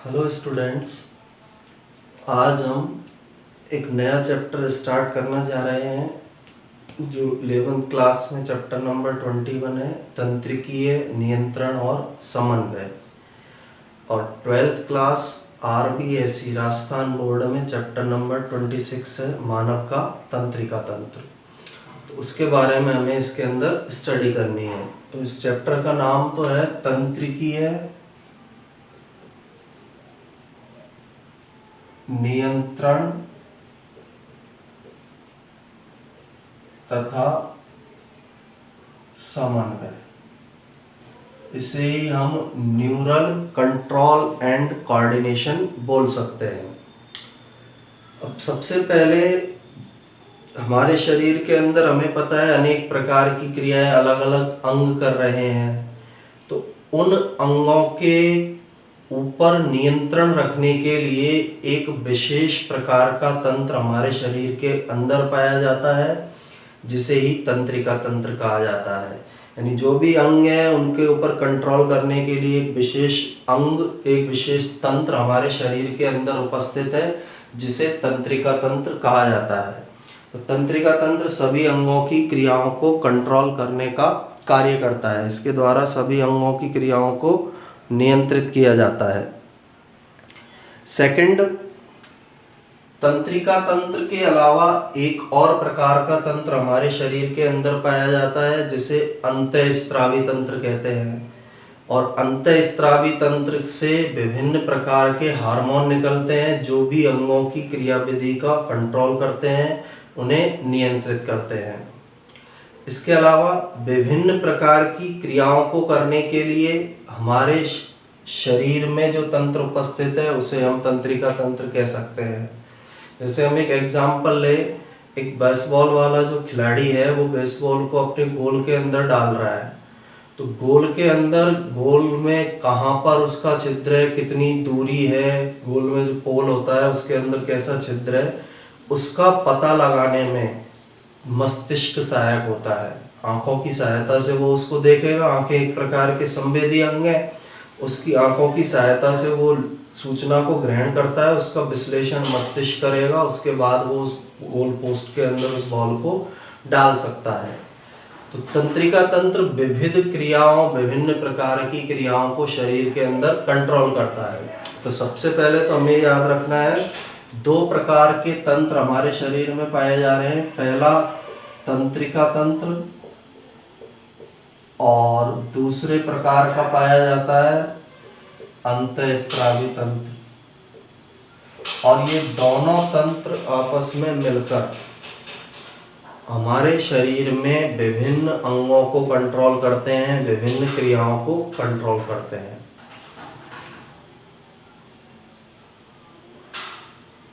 Hello students. आज हम एक नया चैप्टर स्टार्ट करना जा रहे हैं जो 11th क्लास में चैप्टर नंबर 21 है, तंत्रिकीय नियंत्रण और समन्वय। और 12th class RBSE Rajasthan board में चैप्टर नंबर 26 है, मानव का तंत्रिका तंत्र। तो उसके बारे में हमें इसके अंदर स्टडी करनी है। तो इस चैप्टर का नाम तो है तंत्रिकीय नियंत्रण तथा समन्वय। इसे ही हम न्यूरल कंट्रोल एंड कोऑर्डिनेशन बोल सकते हैं। अब सबसे पहले हमारे शरीर के अंदर हमें पता है अनेक प्रकार की क्रियाएं अलग अलग अंग कर रहे हैं। तो उन अंगों के ऊपर नियंत्रण रखने के लिए एक विशेष प्रकार का तंत्र हमारे शरीर के अंदर पाया जाता है, जिसे ही तंत्रिका तंत्र कहा जाता है। यानी जो भी अंग है उनके ऊपर कंट्रोल करने के लिए एक विशेष अंग, एक विशेष तंत्र हमारे शरीर के अंदर उपस्थित है, जिसे तंत्रिका तंत्र कहा जाता है। तो तंत्रिका तंत्र सभी अंगों की क्रियाओं को कंट्रोल करने का कार्य करता है। इसके द्वारा सभी अंगों की क्रियाओं को नियंत्रित किया जाता है। सेकंड, तंत्रिका तंत्र के अलावा एक और प्रकार का तंत्र हमारे शरीर के अंदर पाया जाता है, जिसे अंतःस्रावी तंत्र कहते हैं। और अंतःस्रावी तंत्र से विभिन्न प्रकार के हार्मोन निकलते हैं, जो भी अंगों की क्रियाविधि का कंट्रोल करते हैं, उन्हें नियंत्रित करते हैं। इसके अलावा विभिन्न प्रकार की क्रियाओं को करने के लिए हमारे शरीर में जो तंत्र उपस्थित है उसे हम तंत्रिका तंत्र कह सकते हैं। जैसे हम एक एग्जाम्पल ले, एक बेसबॉल वाला जो खिलाड़ी है वो बेसबॉल को अपने गोल के अंदर डाल रहा है। तो गोल के अंदर, गोल में कहाँ पर उसका छिद्र है, कितनी दूरी है, गोल में जो पोल होता है उसके अंदर कैसा छिद्र है, उसका पता लगाने में मस्तिष्क सहायक होता है। आंखों की सहायता से वो उसको देखेगा। आंखें एक प्रकार के संवेदी अंग है, उसकी आंखों की सहायता से वो सूचना को ग्रहण करता है, उसका विश्लेषण मस्तिष्क करेगा, उसके बाद वो उस गोल पोस्ट के अंदर उस बॉल को डाल सकता है। तो तंत्रिका तंत्र विविध क्रियाओं, विभिन्न प्रकार की क्रियाओं को शरीर के अंदर कंट्रोल करता है। तो सबसे पहले तो हमें याद रखना है, दो प्रकार के तंत्र हमारे शरीर में पाए जा रहे हैं। पहला तंत्रिका तंत्र और दूसरे प्रकार का पाया जाता है अंतःस्रावी तंत्र। और ये दोनों तंत्र आपस में मिलकर हमारे शरीर में विभिन्न अंगों को कंट्रोल करते हैं, विभिन्न क्रियाओं को कंट्रोल करते हैं।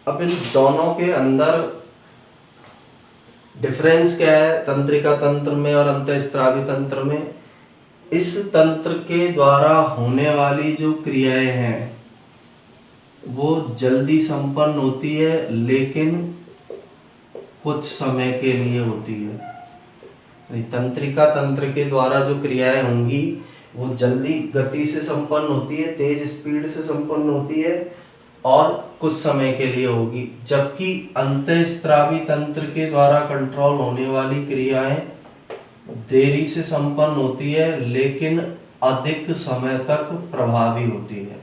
अब इन दोनों के अंदर डिफरेंस क्या है, तंत्रिका तंत्र में और अंतःस्रावी तंत्र में? इस तंत्र के द्वारा होने वाली जो क्रियाएं हैं वो जल्दी संपन्न होती है, लेकिन कुछ समय के लिए होती है। तंत्रिका तंत्र के द्वारा जो क्रियाएं होंगी वो जल्दी गति से संपन्न होती है, तेज स्पीड से संपन्न होती है और कुछ समय के लिए होगी। जबकि अंतःस्रावी तंत्र के द्वारा कंट्रोल होने वाली क्रियाएं देरी से संपन्न होती है, लेकिन अधिक समय तक प्रभावी होती है।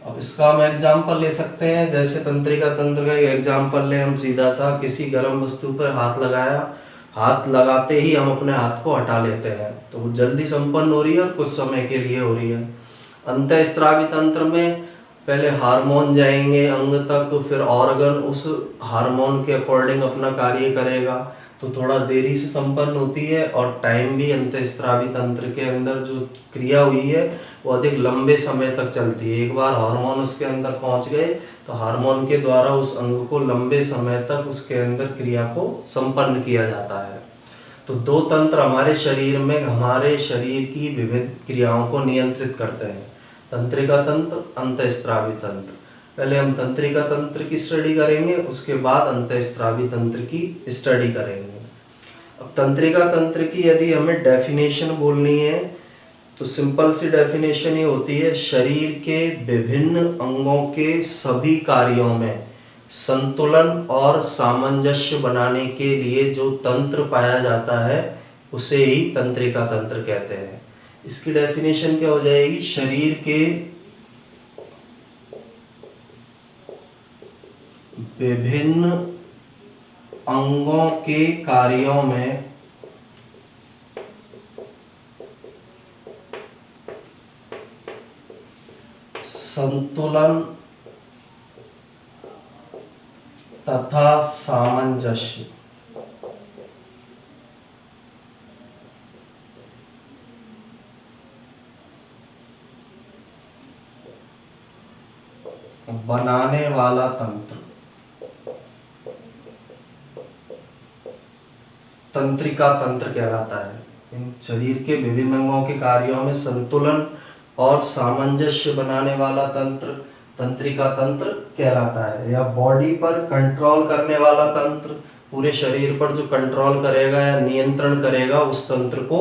अब इसका हम एग्जाम्पल ले सकते हैं। जैसे तंत्रिका तंत्र का एक एग्जाम्पल ले हम सीधा सा, किसी गर्म वस्तु पर हाथ लगाया, हाथ लगाते ही हम अपने हाथ को हटा लेते हैं, तो वो जल्दी संपन्न हो रही है और कुछ समय के लिए हो रही है। अंतःस्रावी तंत्र में पहले हार्मोन जाएंगे अंग तक, फिर ऑर्गन उस हार्मोन के अकॉर्डिंग अपना कार्य करेगा, तो थोड़ा देरी से संपन्न होती है। और टाइम भी अंतःस्रावी तंत्र के अंदर जो क्रिया हुई है वो अधिक लंबे समय तक चलती है। एक बार हार्मोन उसके अंदर पहुंच गए तो हार्मोन के द्वारा उस अंग को लंबे समय तक उसके अंदर क्रिया को संपन्न किया जाता है। तो दो तंत्र हमारे शरीर में हमारे शरीर की विविध क्रियाओं को नियंत्रित करते हैं, तंत्रिका तंत्र, अंतःस्रावी तंत्र। पहले हम तंत्रिका तंत्र की स्टडी करेंगे, उसके बाद अंतःस्रावी तंत्र की स्टडी करेंगे। अब तंत्रिका तंत्र की यदि हमें डेफिनेशन बोलनी है तो सिंपल सी डेफिनेशन ये होती है, शरीर के विभिन्न अंगों के सभी कार्यों में संतुलन और सामंजस्य बनाने के लिए जो तंत्र पाया जाता है उसे ही तंत्रिका तंत्र कहते हैं। इसकी डेफिनेशन क्या हो जाएगी, शरीर के विभिन्न अंगों के कार्यों में संतुलन तथा सामंजस्य बनाने वाला तंत्र तंत्रिका तंत्र कहलाता है। इन शरीर के विभिन्न अंगों के कार्यों में संतुलन और सामंजस्य बनाने वाला तंत्र तंत्रिका तंत्र कहलाता है। या बॉडी पर कंट्रोल करने वाला तंत्र, पूरे शरीर पर जो कंट्रोल करेगा या नियंत्रण करेगा उस तंत्र को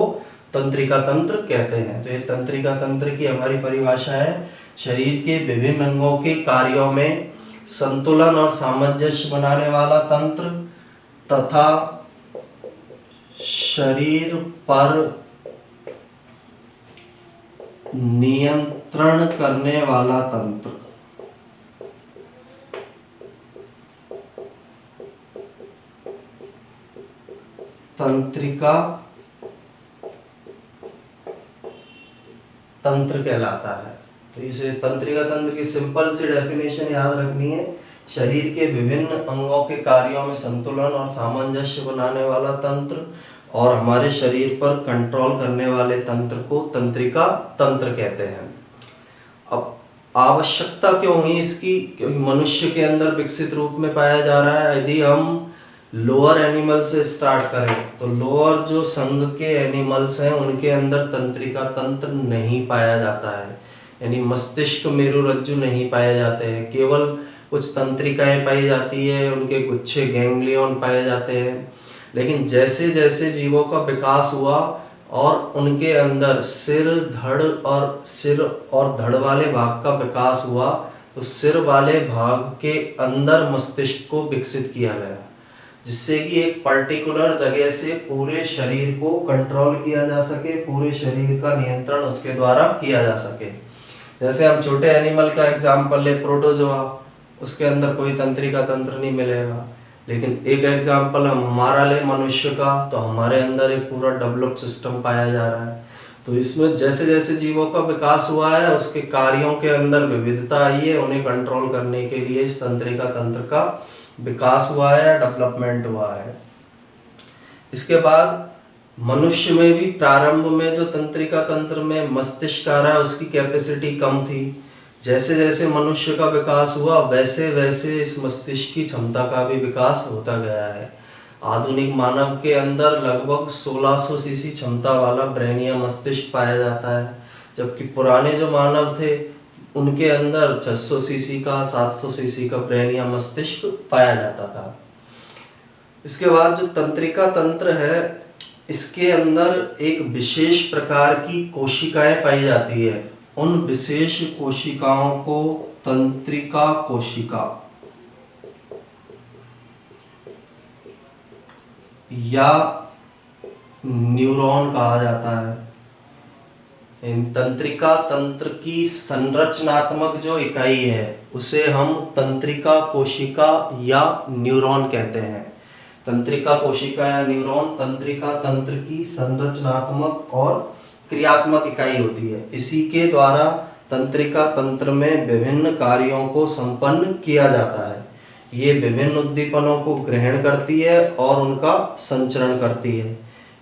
तंत्रिका तंत्र कहते हैं। तो ये तंत्रिका तंत्र की हमारी परिभाषा है, शरीर के विभिन्न अंगों के कार्यों में संतुलन और सामंजस्य बनाने वाला तंत्र तथा शरीर पर नियंत्रण करने वाला तंत्र। तंत्रिका तंत्र कहलाता है। तो इसे तंत्रिका तंत्र की सिंपल सी डेफिनेशन याद रखनी है, शरीर के विभिन्न अंगों के कार्यों में संतुलन और सामंजस्य बनाने वाला तंत्र और हमारे शरीर पर कंट्रोल करने वाले तंत्र को तंत्रिका तंत्र कहते हैं। अब आवश्यकता क्यों हुई इसकी, क्योंकि मनुष्य के अंदर विकसित रूप में पाया जा रहा है। यदि हम लोअर एनिमल से स्टार्ट करें तो लोअर जो संघ के एनिमल्स हैं उनके अंदर तंत्रिका तंत्र नहीं पाया जाता है, यानी मस्तिष्क मेरुरज्जु नहीं पाए जाते हैं, केवल कुछ तंत्रिकाएं पाई जाती है, उनके गुच्छे गैंग्लियन पाए जाते हैं। लेकिन जैसे जैसे जीवों का विकास हुआ और उनके अंदर सिर और धड़ वाले भाग का विकास हुआ तो सिर वाले भाग के अंदर मस्तिष्क को विकसित किया गया, जिससे कि एक पर्टिकुलर जगह से पूरे शरीर को कंट्रोल किया जा सके, पूरे शरीर का नियंत्रण उसके द्वारा किया जा सके। जैसे हम छोटे एनिमल का एग्जाम्पल ले, प्रोटोजोआ, उसके अंदर कोई तंत्रिका तंत्र नहीं मिलेगा। लेकिन एक एग्जाम्पल हम हमारा ले मनुष्य का, तो हमारे अंदर एक पूरा डेवलप सिस्टम पाया जा रहा है। तो इसमें जैसे जैसे जीवों का विकास हुआ है उसके कार्यों के अंदर विविधता आई है, उन्हें कंट्रोल करने के लिए इस तंत्रिका तंत्र का विकास हुआ है, डेवलपमेंट हुआ है। इसके बाद मनुष्य में भी प्रारंभ में जो तंत्रिका तंत्र में मस्तिष्क आ रहा है उसकी कैपेसिटी कम थी। जैसे जैसे मनुष्य का विकास हुआ वैसे वैसे इस मस्तिष्क की क्षमता का भी विकास होता गया है। आधुनिक मानव के अंदर लगभग 1600 सीसी क्षमता वाला ब्रेन या मस्तिष्क पाया जाता है, जबकि पुराने जो मानव थे उनके अंदर 600 सीसी का 700 सीसी का ब्रेन या मस्तिष्क पाया जाता था। इसके बाद जो तंत्रिका तंत्र है इसके अंदर एक विशेष प्रकार की कोशिकाएं पाई जाती है। उन विशेष कोशिकाओं को तंत्रिका कोशिका या न्यूरॉन कहा जाता है। इन तंत्रिका तंत्र की संरचनात्मक जो इकाई है उसे हम तंत्रिका कोशिका या न्यूरॉन कहते हैं। तंत्रिका कोशिका या न्यूरॉन तंत्रिका तंत्र की संरचनात्मक और क्रियात्मक इकाई होती है। इसी के द्वारा तंत्रिका तंत्र में विभिन्न कार्यों को संपन्न किया जाता है। ये विभिन्न उद्दीपनों को ग्रहण करती है और उनका संचरण करती है।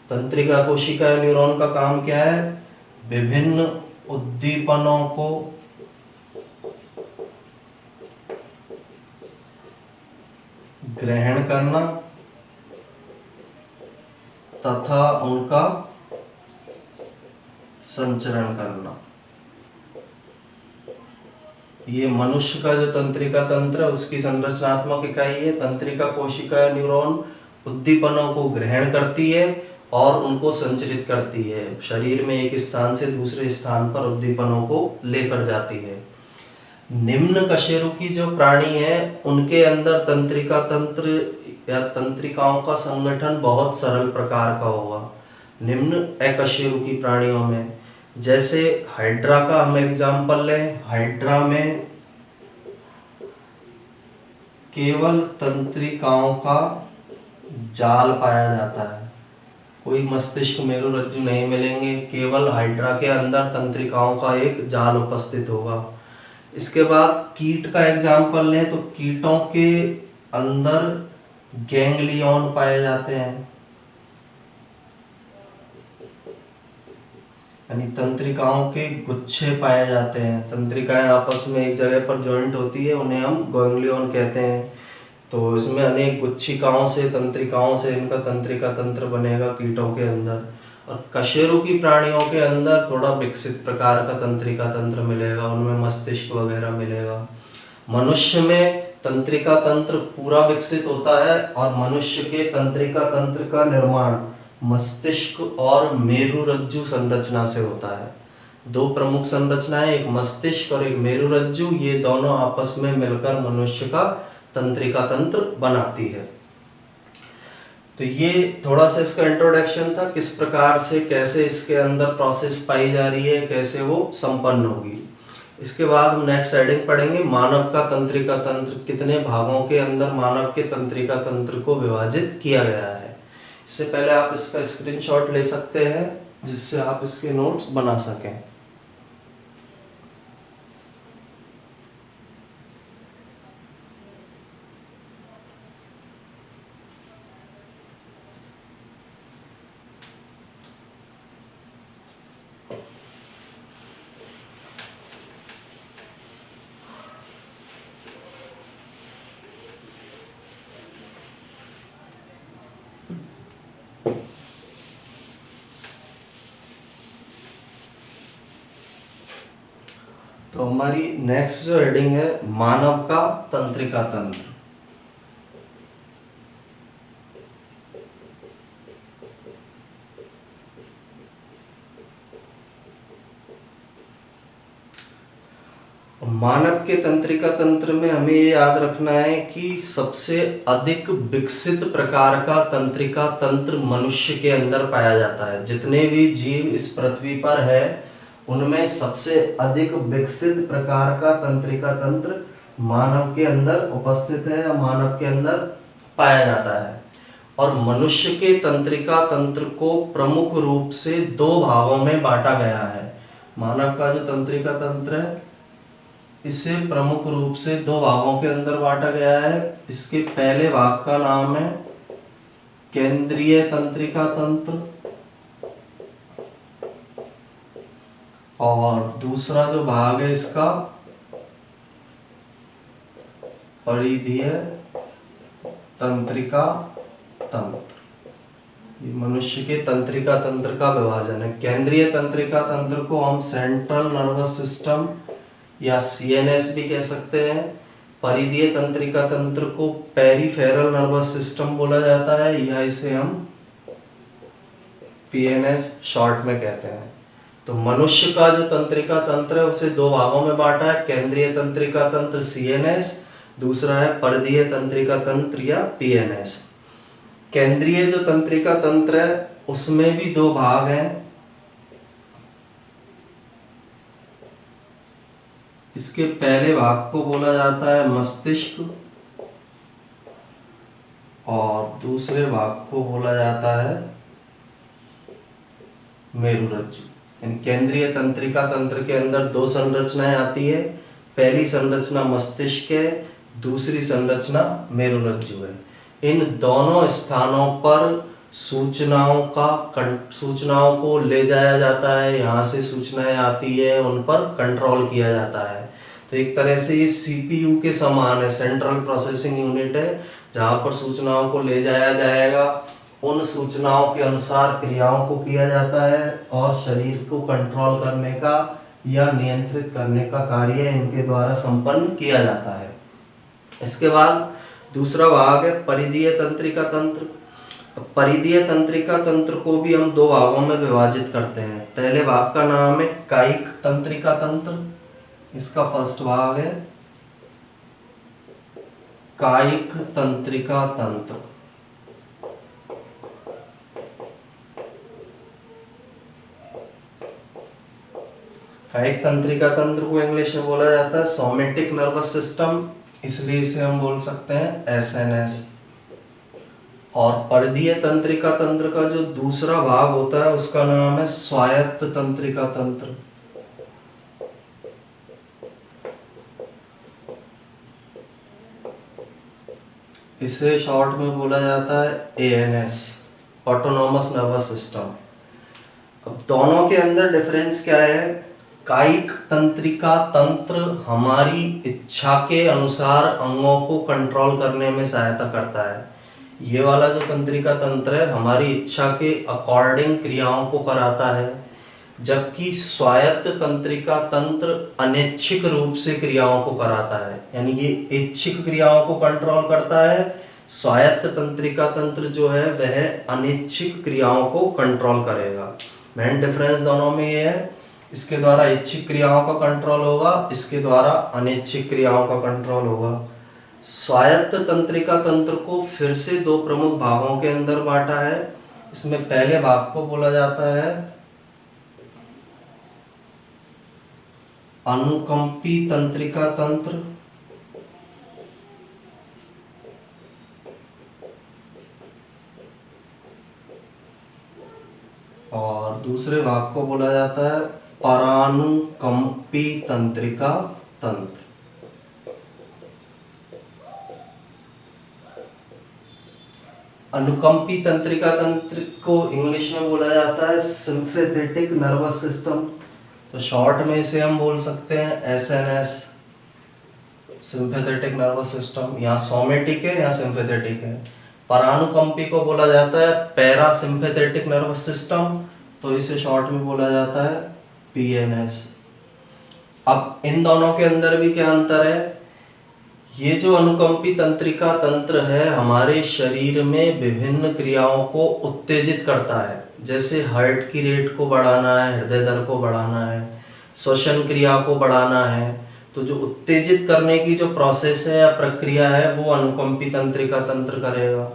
तंत्रिका कोशिका या न्यूरॉन का काम क्या है? विभिन्न उद्दीपनों को ग्रहण करना तथा उनका संचरण करना। ये मनुष्य का जो तंत्रिका तंत्र है उसकी संरचनात्मक इकाई है। तंत्रिका कोशिका या न्यूरॉन उद्दीपनों को ग्रहण करती है और उनको संचरित करती है, शरीर में एक स्थान से दूसरे स्थान पर उद्दीपनों को लेकर जाती है। निम्न कशेरुकी जो प्राणी है उनके अंदर तंत्रिका तंत्र या तंत्रिकाओं का संगठन बहुत सरल प्रकार का होगा। निम्न अकशेरुकी प्राणियों में जैसे हाइड्रा का हम एग्जाम्पल लें, हाइड्रा में केवल तंत्रिकाओं का जाल पाया जाता है, कोई मस्तिष्क मेरुरज्जु नहीं मिलेंगे, केवल हाइड्रा के अंदर तंत्रिकाओं का एक जाल उपस्थित होगा। इसके बाद कीट का एग्जाम्पल लें तो कीटों के अंदर गैंग्लियन पाए जाते हैं, यानी तंत्रिकाओं के गुच्छे पाए जाते हैं। तंत्रिकाएं आपस में एक जगह पर जॉइंट होती है, उन्हें हम गैंग्लियन कहते हैं। तो इसमें अनेक गुच्छिकाओं से, तंत्रिकाओं से इनका तंत्रिका तंत्र बनेगा कीटों के अंदर। और कशेरुकी प्राणियों के अंदर थोड़ा विकसित प्रकार का तंत्रिका तंत्र मिलेगा, उनमें मस्तिष्क वगैरह मिलेगा। मनुष्य में तंत्रिका तंत्र पूरा विकसित होता है और मनुष्य के तंत्रिका तंत्र का निर्माण मस्तिष्क और मेरुरज्जु संरचना से होता है। दो प्रमुख संरचनाएं, एक मस्तिष्क और एक मेरुरज्जु, ये दोनों आपस में मिलकर मनुष्य का तंत्रिका तंत्र बनाती है। तो ये थोड़ा सा इसका इंट्रोडक्शन था, किस प्रकार से कैसे इसके अंदर प्रोसेस पाई जा रही है, कैसे वो संपन्न होगी। इसके बाद हम नेक्स्ट हेडिंग पढ़ेंगे मानव का तंत्रिका तंत्र, कितने भागों के अंदर मानव के तंत्रिका तंत्र को विभाजित किया गया है। इससे पहले आप इसका स्क्रीनशॉट ले सकते हैं जिससे आप इसके नोट्स बना सकें। तो हमारी नेक्स्ट जो हेडिंग है मानव का तंत्रिका तंत्र। मानव के तंत्रिका तंत्र में हमें ये याद रखना है कि सबसे अधिक विकसित प्रकार का तंत्रिका तंत्र मनुष्य के अंदर पाया जाता है। जितने भी जीव इस पृथ्वी पर है उनमें सबसे अधिक विकसित प्रकार का तंत्रिका तंत्र मानव के अंदर उपस्थित है या मानव के अंदर पाया जाता है। और मनुष्य के तंत्रिका तंत्र को प्रमुख रूप से दो भागों में बांटा गया है। मानव का जो तंत्रिका तंत्र है इसे प्रमुख रूप से दो भागों के अंदर बांटा गया है। इसके पहले भाग का नाम है केंद्रीय तंत्रिका तंत्र और दूसरा जो भाग है इसका परिधीय तंत्रिका तंत्र। ये मनुष्य के तंत्रिका तंत्र का विभाजन है। केंद्रीय तंत्रिका तंत्र को हम सेंट्रल नर्वस सिस्टम या सीएनएस भी कह सकते हैं। परिधीय तंत्रिका तंत्र को पेरिफेरल नर्वस सिस्टम बोला जाता है या इसे हम पीएनएस शॉर्ट में कहते हैं। तो मनुष्य का जो तंत्रिका तंत्र है उसे दो भागों में बांटा है, केंद्रीय तंत्रिका तंत्र सीएनएस, दूसरा है परिधीय तंत्रिका तंत्र या पीएनएस। केंद्रीय जो तंत्रिका तंत्र है उसमें भी दो भाग हैं। इसके पहले भाग को बोला जाता है मस्तिष्क और दूसरे भाग को बोला जाता है मेरुरज्जु। केंद्रीय तंत्रिका तंत्र के अंदर दो संरचनाएं आती है। पहली संरचना मस्तिष्क है, दूसरी संरचना मेरुरज्जु है। इन दोनों स्थानों पर सूचनाओं को ले जाया जाता है, यहाँ से सूचनाएं आती है, उन पर कंट्रोल किया जाता है। तो एक तरह से ये सीपीयू के समान है, सेंट्रल प्रोसेसिंग यूनिट है, जहाँ पर सूचनाओं को ले जाया जाएगा, उन सूचनाओं के अनुसार क्रियाओं को किया जाता है और शरीर को कंट्रोल करने का या नियंत्रित करने का कार्य इनके द्वारा संपन्न किया जाता है। इसके बाद दूसरा भाग है परिधीय तंत्रिका तंत्र। परिधीय तंत्रिका तंत्र को भी हम दो भागों में विभाजित करते हैं। पहले भाग का नाम है कायिक तंत्रिका तंत्र, इसका फर्स्ट भाग है कायिक तंत्रिका तंत्र। कायिक तंत्रिका तंत्र को इंग्लिश में बोला जाता है सोमेटिक नर्वस सिस्टम, इसलिए इसे हम बोल सकते हैं एसएनएस। और परिधीय तंत्रिका तंत्र का जो दूसरा भाग होता है उसका नाम है स्वायत्त तंत्रिका तंत्र। इसे शॉर्ट में बोला जाता है एएनएस, ऑटोनॉमस नर्वस सिस्टम। अब दोनों के अंदर डिफरेंस क्या है? कायिक तंत्रिका तंत्र हमारी इच्छा के अनुसार अंगों को कंट्रोल करने में सहायता करता है। ये वाला जो तंत्रिका तंत्र है हमारी इच्छा के अकॉर्डिंग क्रियाओं को कराता है, जबकि स्वायत्त तंत्रिका तंत्र अनैच्छिक रूप से क्रियाओं को कराता है, यानी ये ऐच्छिक क्रियाओं को कंट्रोल करता है। स्वायत्त तंत्रिका तंत्र जो है वह अनैच्छिक क्रियाओं को कंट्रोल करेगा। मेन डिफरेंस दोनों में ये है, इसके द्वारा ऐच्छिक क्रियाओं का कंट्रोल होगा, इसके द्वारा अनैच्छिक क्रियाओं का कंट्रोल होगा। स्वायत्त तंत्रिका तंत्र को फिर से दो प्रमुख भागों के अंदर बांटा है। इसमें पहले भाग को बोला जाता है अनुकंपी तंत्रिका तंत्र, और दूसरे भाग को बोला जाता है परानुकंपी तंत्रिका तंत्र। अनुकंपी तंत्रिका तंत्र को इंग्लिश में बोला जाता है सिंपैथेटिक नर्वस सिस्टम, तो शॉर्ट में इसे हम बोल सकते हैं एसएनएस, सिंपैथेटिक नर्वस सिस्टम। यहाँ सोमेटिक है, यहाँ सिंपैथेटिक है। परानुकंपी को बोला जाता है पैरासिम्पैथेटिक नर्वस सिस्टम, तो इसे शॉर्ट में बोला जाता है पीएनएस। अब इन दोनों के अंदर भी क्या अंतर है? ये जो अनुकंपी तंत्रिका तंत्र है हमारे शरीर में विभिन्न क्रियाओं को उत्तेजित करता है, जैसे हार्ट की रेट को बढ़ाना है, हृदय दर को बढ़ाना है, श्वसन क्रिया को बढ़ाना है। तो जो उत्तेजित करने की जो प्रोसेस है या प्रक्रिया है वो अनुकंपी तंत्रिका तंत्र करेगा।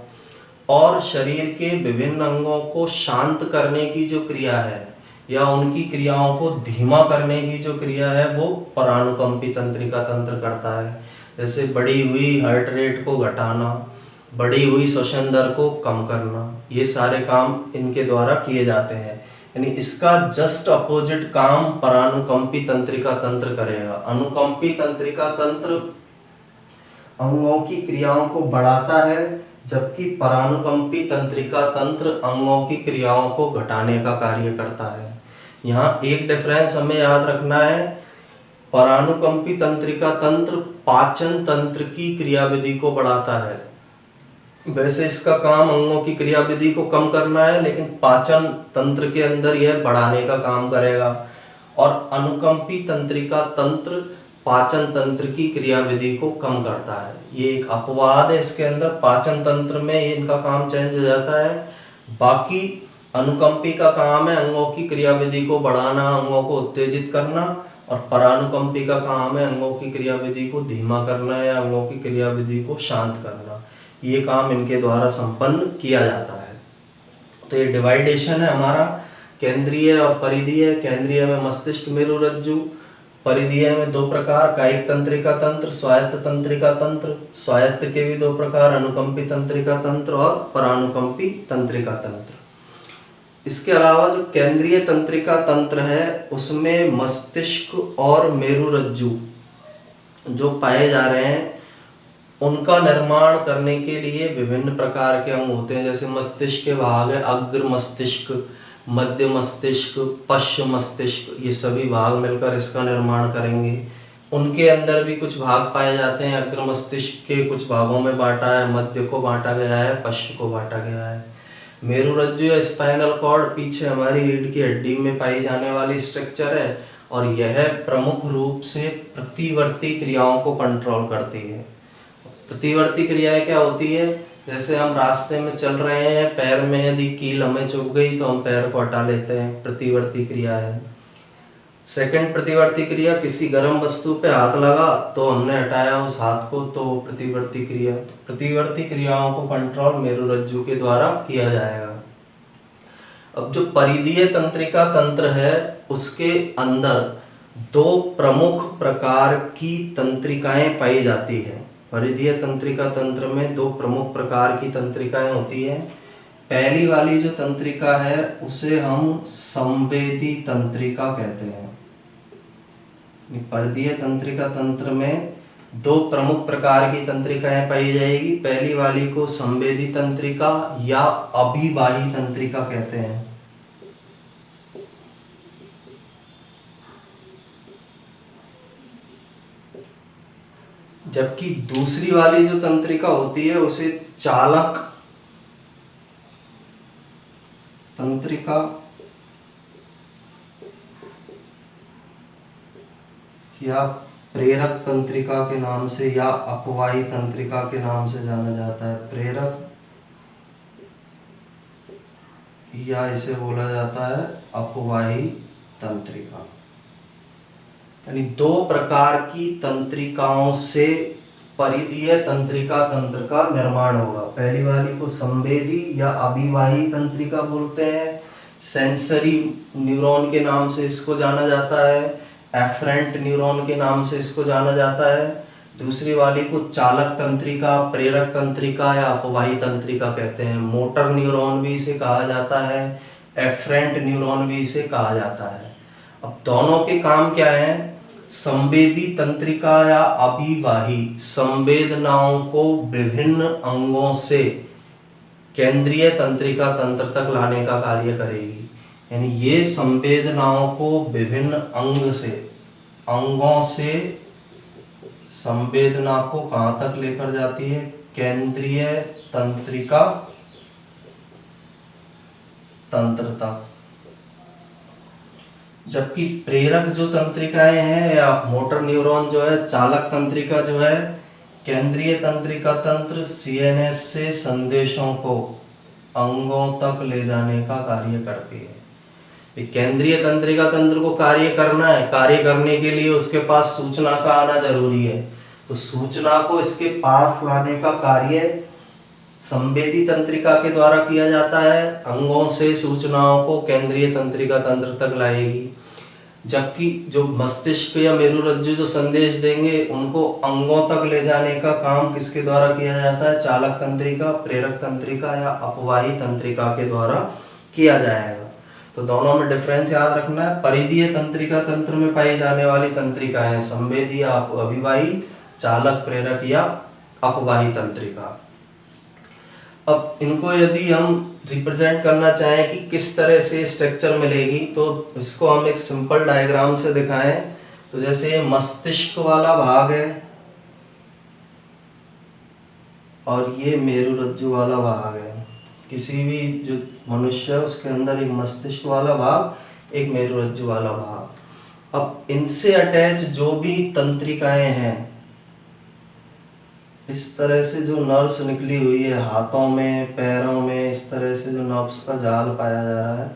और शरीर के विभिन्न अंगों को शांत करने की जो क्रिया है या उनकी क्रियाओं को धीमा करने की जो क्रिया है वो परानुकंपी तंत्रिका तंत्र करता है। जैसे बढ़ी हुई हार्ट रेट को घटाना, बढ़ी हुई श्वसन दर को कम करना, ये सारे काम इनके द्वारा किए जाते हैं। यानी इसका जस्ट अपोजिट काम परानुकंपी तंत्रिका तंत्र करेगा। अनुकंपी तंत्रिका तंत्र अंगों की क्रियाओं को बढ़ाता है, जबकि परानुकंपी तंत्रिका तंत्र अंगों की क्रियाओं को घटाने का कार्य करता है। यहाँ एक डिफरेंस हमें याद रखना है, परानुकंपी तंत्रिका तंत्र पाचन तंत्र की क्रियाविधि को बढ़ाता है। वैसे इसका काम अंगों की क्रियाविधि को कम करना है, लेकिन पाचन तंत्र के अंदर यह बढ़ाने का काम करेगा। और अनुकंपी तंत्रिका तंत्र पाचन तंत्र की क्रियाविधि को कम करता है। ये एक अपवाद है इसके अंदर, पाचन तंत्र में इनका काम चेंज हो जाता है। बाकी अनुकंपी का काम है अंगों की क्रियाविधि को बढ़ाना, अंगों को उत्तेजित करना, और परानुकंपी का काम है अंगों की क्रियाविधि को धीमा करना या अंगों की क्रियाविधि को शांत करना। ये काम इनके द्वारा संपन्न किया जाता है। तो ये डिवाइडेशन है हमारा केंद्रीय और परिधीय। केंद्रीय में मस्तिष्क मेरुरज्जु, परिधीय में दो प्रकार, कायिक तंत्रिका तंत्र, स्वायत्त तंत्रिका तंत्र। स्वायत्त के भी दो प्रकार, अनुकंपी तंत्रिका तंत्र और परानुकंपी तंत्रिका तंत्र। इसके अलावा जो केंद्रीय तंत्रिका तंत्र है उसमें मस्तिष्क और मेरुरज्जु जो पाए जा रहे हैं उनका निर्माण करने के लिए विभिन्न प्रकार के अंग होते हैं। जैसे मस्तिष्क के भाग है अग्र मस्तिष्क, मध्य मस्तिष्क, पश्च मस्तिष्क, ये सभी भाग मिलकर इसका निर्माण करेंगे। उनके अंदर भी कुछ भाग पाए जाते हैं। अग्र मस्तिष्क के कुछ भागों में बांटा है, मध्य को बांटा गया है, पश्च को बांटा गया है। मेरुरज्जु या स्पाइनल कॉर्ड पीछे हमारी रीढ़ की हड्डी में पाई जाने वाली स्ट्रक्चर है और यह प्रमुख रूप से प्रतिवर्ती क्रियाओं को कंट्रोल करती है। प्रतिवर्ती क्रियाएं क्या होती है? जैसे हम रास्ते में चल रहे हैं, पैर में यदि कील हमें चुभ गई तो हम पैर को हटा लेते हैं, प्रतिवर्ती क्रिया है। सेकंड प्रतिवर्ती क्रिया, किसी गर्म वस्तु पे हाथ लगा तो हमने हटाया उस हाथ को, तो प्रतिवर्ती क्रिया। तो प्रतिवर्ती क्रियाओं को कंट्रोल मेरुरज्जु के द्वारा किया जाएगा। अब जो परिधीय तंत्रिका तंत्र है उसके अंदर दो प्रमुख प्रकार की तंत्रिकाएं पाई जाती है। परिधीय तंत्रिका तंत्र में दो प्रमुख प्रकार की तंत्रिकाएं होती हैं। पहली वाली जो तंत्रिका है उसे हम संवेदी तंत्रिका कहते हैं। परिधीय तंत्रिका तंत्र में दो प्रमुख प्रकार की तंत्रिकाएं पाई जाएगी। पहली वाली को संवेदी तंत्रिका या अभिवाही तंत्रिका कहते हैं। जबकि दूसरी वाली जो तंत्रिका होती है उसे चालक तंत्रिका या प्रेरक तंत्रिका के नाम से या अपवाही तंत्रिका के नाम से जाना जाता है। प्रेरक या इसे बोला जाता है अपवाही तंत्रिका। यानी दो प्रकार की तंत्रिकाओं से परिधीय तंत्रिका तंत्र का निर्माण होगा। पहली वाली को संवेदी या अभिवाही तंत्रिका बोलते हैं। सेंसरी न्यूरॉन के नाम से इसको जाना जाता है, एफरेंट न्यूरॉन के नाम से इसको जाना जाता है। दूसरी वाली को चालक तंत्रिका, प्रेरक तंत्रिका या अपवाही तंत्रिका कहते हैं। मोटर न्यूरॉन भी इसे कहा जाता है, एफरेंट न्यूरॉन भी इसे कहा जाता है। अब दोनों के काम क्या है? संवेदी तंत्रिका या अभिवाही संवेदनाओं को विभिन्न अंगों से केंद्रीय तंत्रिका तंत्र तक लाने का कार्य करेगी। यानी ये संवेदनाओं को विभिन्न अंगों से संवेदना को कहां तक लेकर जाती है? केंद्रीय तंत्रिका तंत्र तक। जबकि प्रेरक जो तंत्रिकाएं हैं या मोटर न्यूरॉन जो है, चालक तंत्रिका जो है, केंद्रीय तंत्रिका तंत्र सीएनएस से संदेशों को अंगों तक ले जाने का कार्य करती है। केंद्रीय तंत्रिका तंत्र को कार्य करना है, कार्य करने के लिए उसके पास सूचना का आना जरूरी है। तो सूचना को इसके पास लाने का कार्य संवेदी तंत्रिका के द्वारा किया जाता है। अंगों से सूचनाओं को केंद्रीय तंत्रिका तंत्र तक लाएगी। जबकि जो मस्तिष्क या मेरुरज्जु जो संदेश देंगे उनको अंगों तक ले जाने का काम किसके द्वारा किया जाता है? चालक तंत्रिका, प्रेरक तंत्रिका या अपवाही तंत्रिका के द्वारा किया जाएगा। तो दोनों में डिफरेंस याद रखना है। परिधीय तंत्रिका तंत्र में पाई जाने वाली तंत्रिकाएं संवेदी या अभिवाही, चालक, प्रेरक या अपवाही तंत्रिका। अब इनको यदि हम रिप्रेजेंट करना चाहें कि किस तरह से स्ट्रक्चर मिलेगी, तो इसको हम एक सिंपल डायग्राम से दिखाएं। तो जैसे ये मस्तिष्क वाला भाग है और ये मेरुरज्जु वाला भाग है। किसी भी जो मनुष्य है उसके अंदर एक मस्तिष्क वाला भाग, एक मेरुरज्जु वाला भाग। अब इनसे अटैच जो भी तंत्रिकाएं हैं, इस तरह से जो नर्व्स निकली हुई है हाथों में, पैरों में, इस तरह से जो नर्व्स का जाल पाया जा रहा है,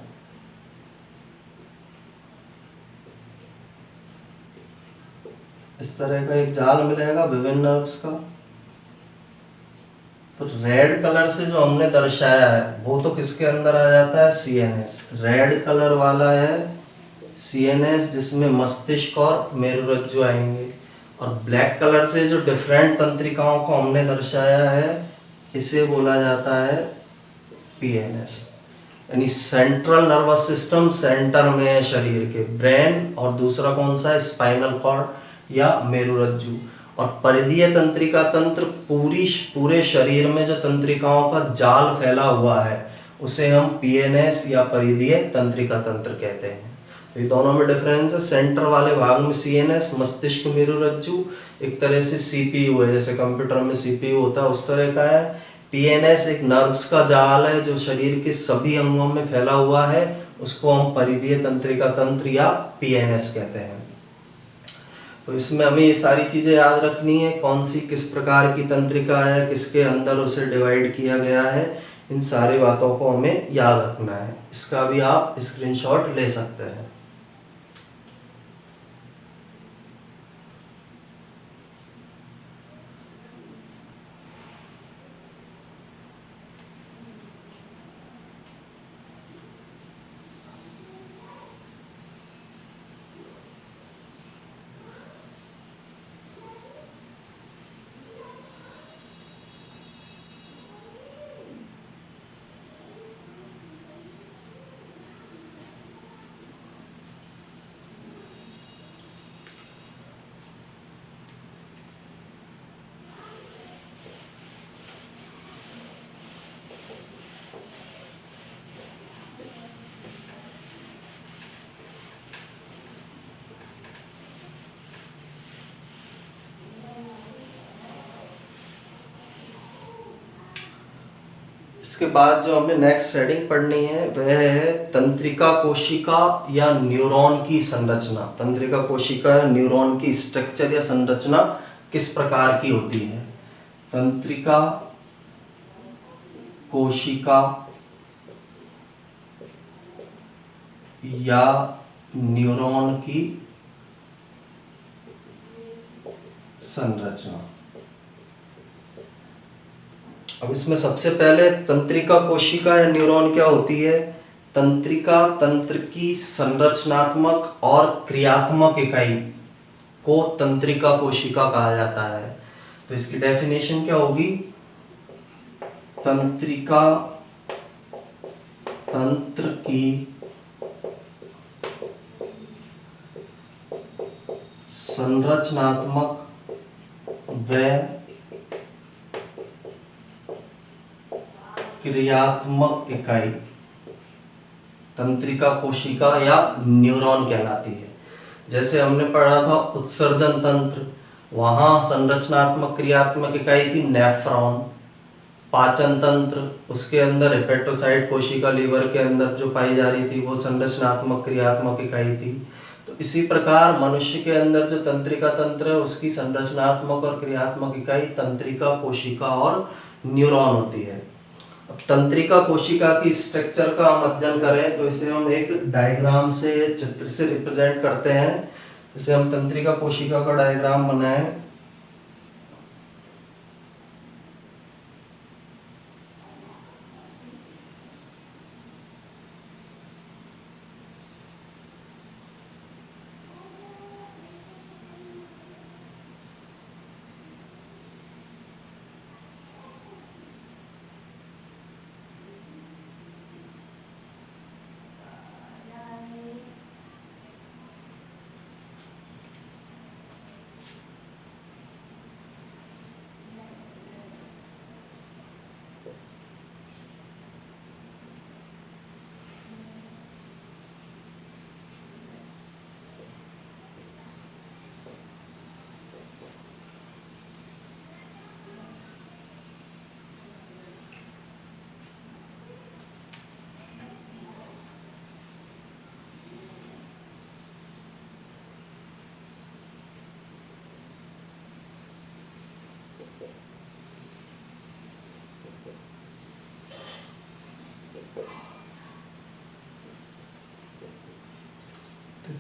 इस तरह का एक जाल मिलेगा विभिन्न नर्व्स का। तो रेड कलर से जो हमने दर्शाया है वो तो किसके अंदर आ जाता है? सीएनएस। रेड कलर वाला है सीएनएस, जिसमें मस्तिष्क और मेरुरज्जु आएंगे। और ब्लैक कलर से जो डिफरेंट तंत्रिकाओं को हमने दर्शाया है इसे बोला जाता है पीएनएस। यानी सेंट्रल नर्वस सिस्टम सेंटर में है शरीर के, ब्रेन, और दूसरा कौन सा है? स्पाइनल कॉर्ड या मेरुरज्जु। और परिधीय तंत्रिका तंत्र पूरे शरीर में जो तंत्रिकाओं का जाल फैला हुआ है उसे हम पीएनएस या परिधीय तंत्रिका तंत्र कहते हैं। तो ये दोनों में डिफरेंस है। सेंटर वाले भाग में सीएनएस, मस्तिष्क, मेरुरज्जु एक तरह से सीपीयू है, जैसे कंप्यूटर में सीपीयू होता है उस तरह का है। पीएनएस एक नर्व्स का जाल है जो शरीर के सभी अंगों में फैला हुआ है, उसको हम परिधीय तंत्रिका तंत्र या पीएनएस कहते हैं। तो इसमें हमें ये सारी चीज़ें याद रखनी है, कौन सी किस प्रकार की तंत्रिका है, किसके अंदर उसे डिवाइड किया गया है, इन सारी बातों को हमें याद रखना है। इसका भी आप स्क्रीनशॉट ले सकते हैं। इसके बाद जो हमें नेक्स्ट हेडिंग पढ़नी है वह है तंत्रिका कोशिका या न्यूरॉन की संरचना। तंत्रिका कोशिका या न्यूरॉन की स्ट्रक्चर या संरचना किस प्रकार की होती है। तंत्रिका कोशिका या न्यूरॉन की संरचना। अब इसमें सबसे पहले तंत्रिका कोशिका या न्यूरॉन क्या होती है। तंत्रिका तंत्र की संरचनात्मक और क्रियात्मक इकाई को तंत्रिका कोशिका कहा जाता है। तो इसकी डेफिनेशन क्या होगी। तंत्रिका तंत्र की संरचनात्मक व क्रियात्मक इकाई तंत्रिका कोशिका या न्यूरॉन कहलाती है। जैसे हमने पढ़ा था उत्सर्जन तंत्र, वहां संरचनात्मक क्रियात्मक इकाई थी नेफ्रॉन। पाचन तंत्र, उसके अंदर हेपेटोसाइट कोशिका लीवर के अंदर जो पाई जा रही थी वो संरचनात्मक क्रियात्मक इकाई थी। तो इसी प्रकार मनुष्य के अंदर जो तंत्रिका तंत्र है उसकी संरचनात्मक और क्रियात्मक इकाई तंत्रिका कोशिका और न्यूरॉन होती है। अब तंत्रिका कोशिका की स्ट्रक्चर का हम अध्ययन करें तो इसे हम एक डायग्राम से, चित्र से रिप्रेजेंट करते हैं। जैसे हम तंत्रिका कोशिका का डायग्राम बनाएं।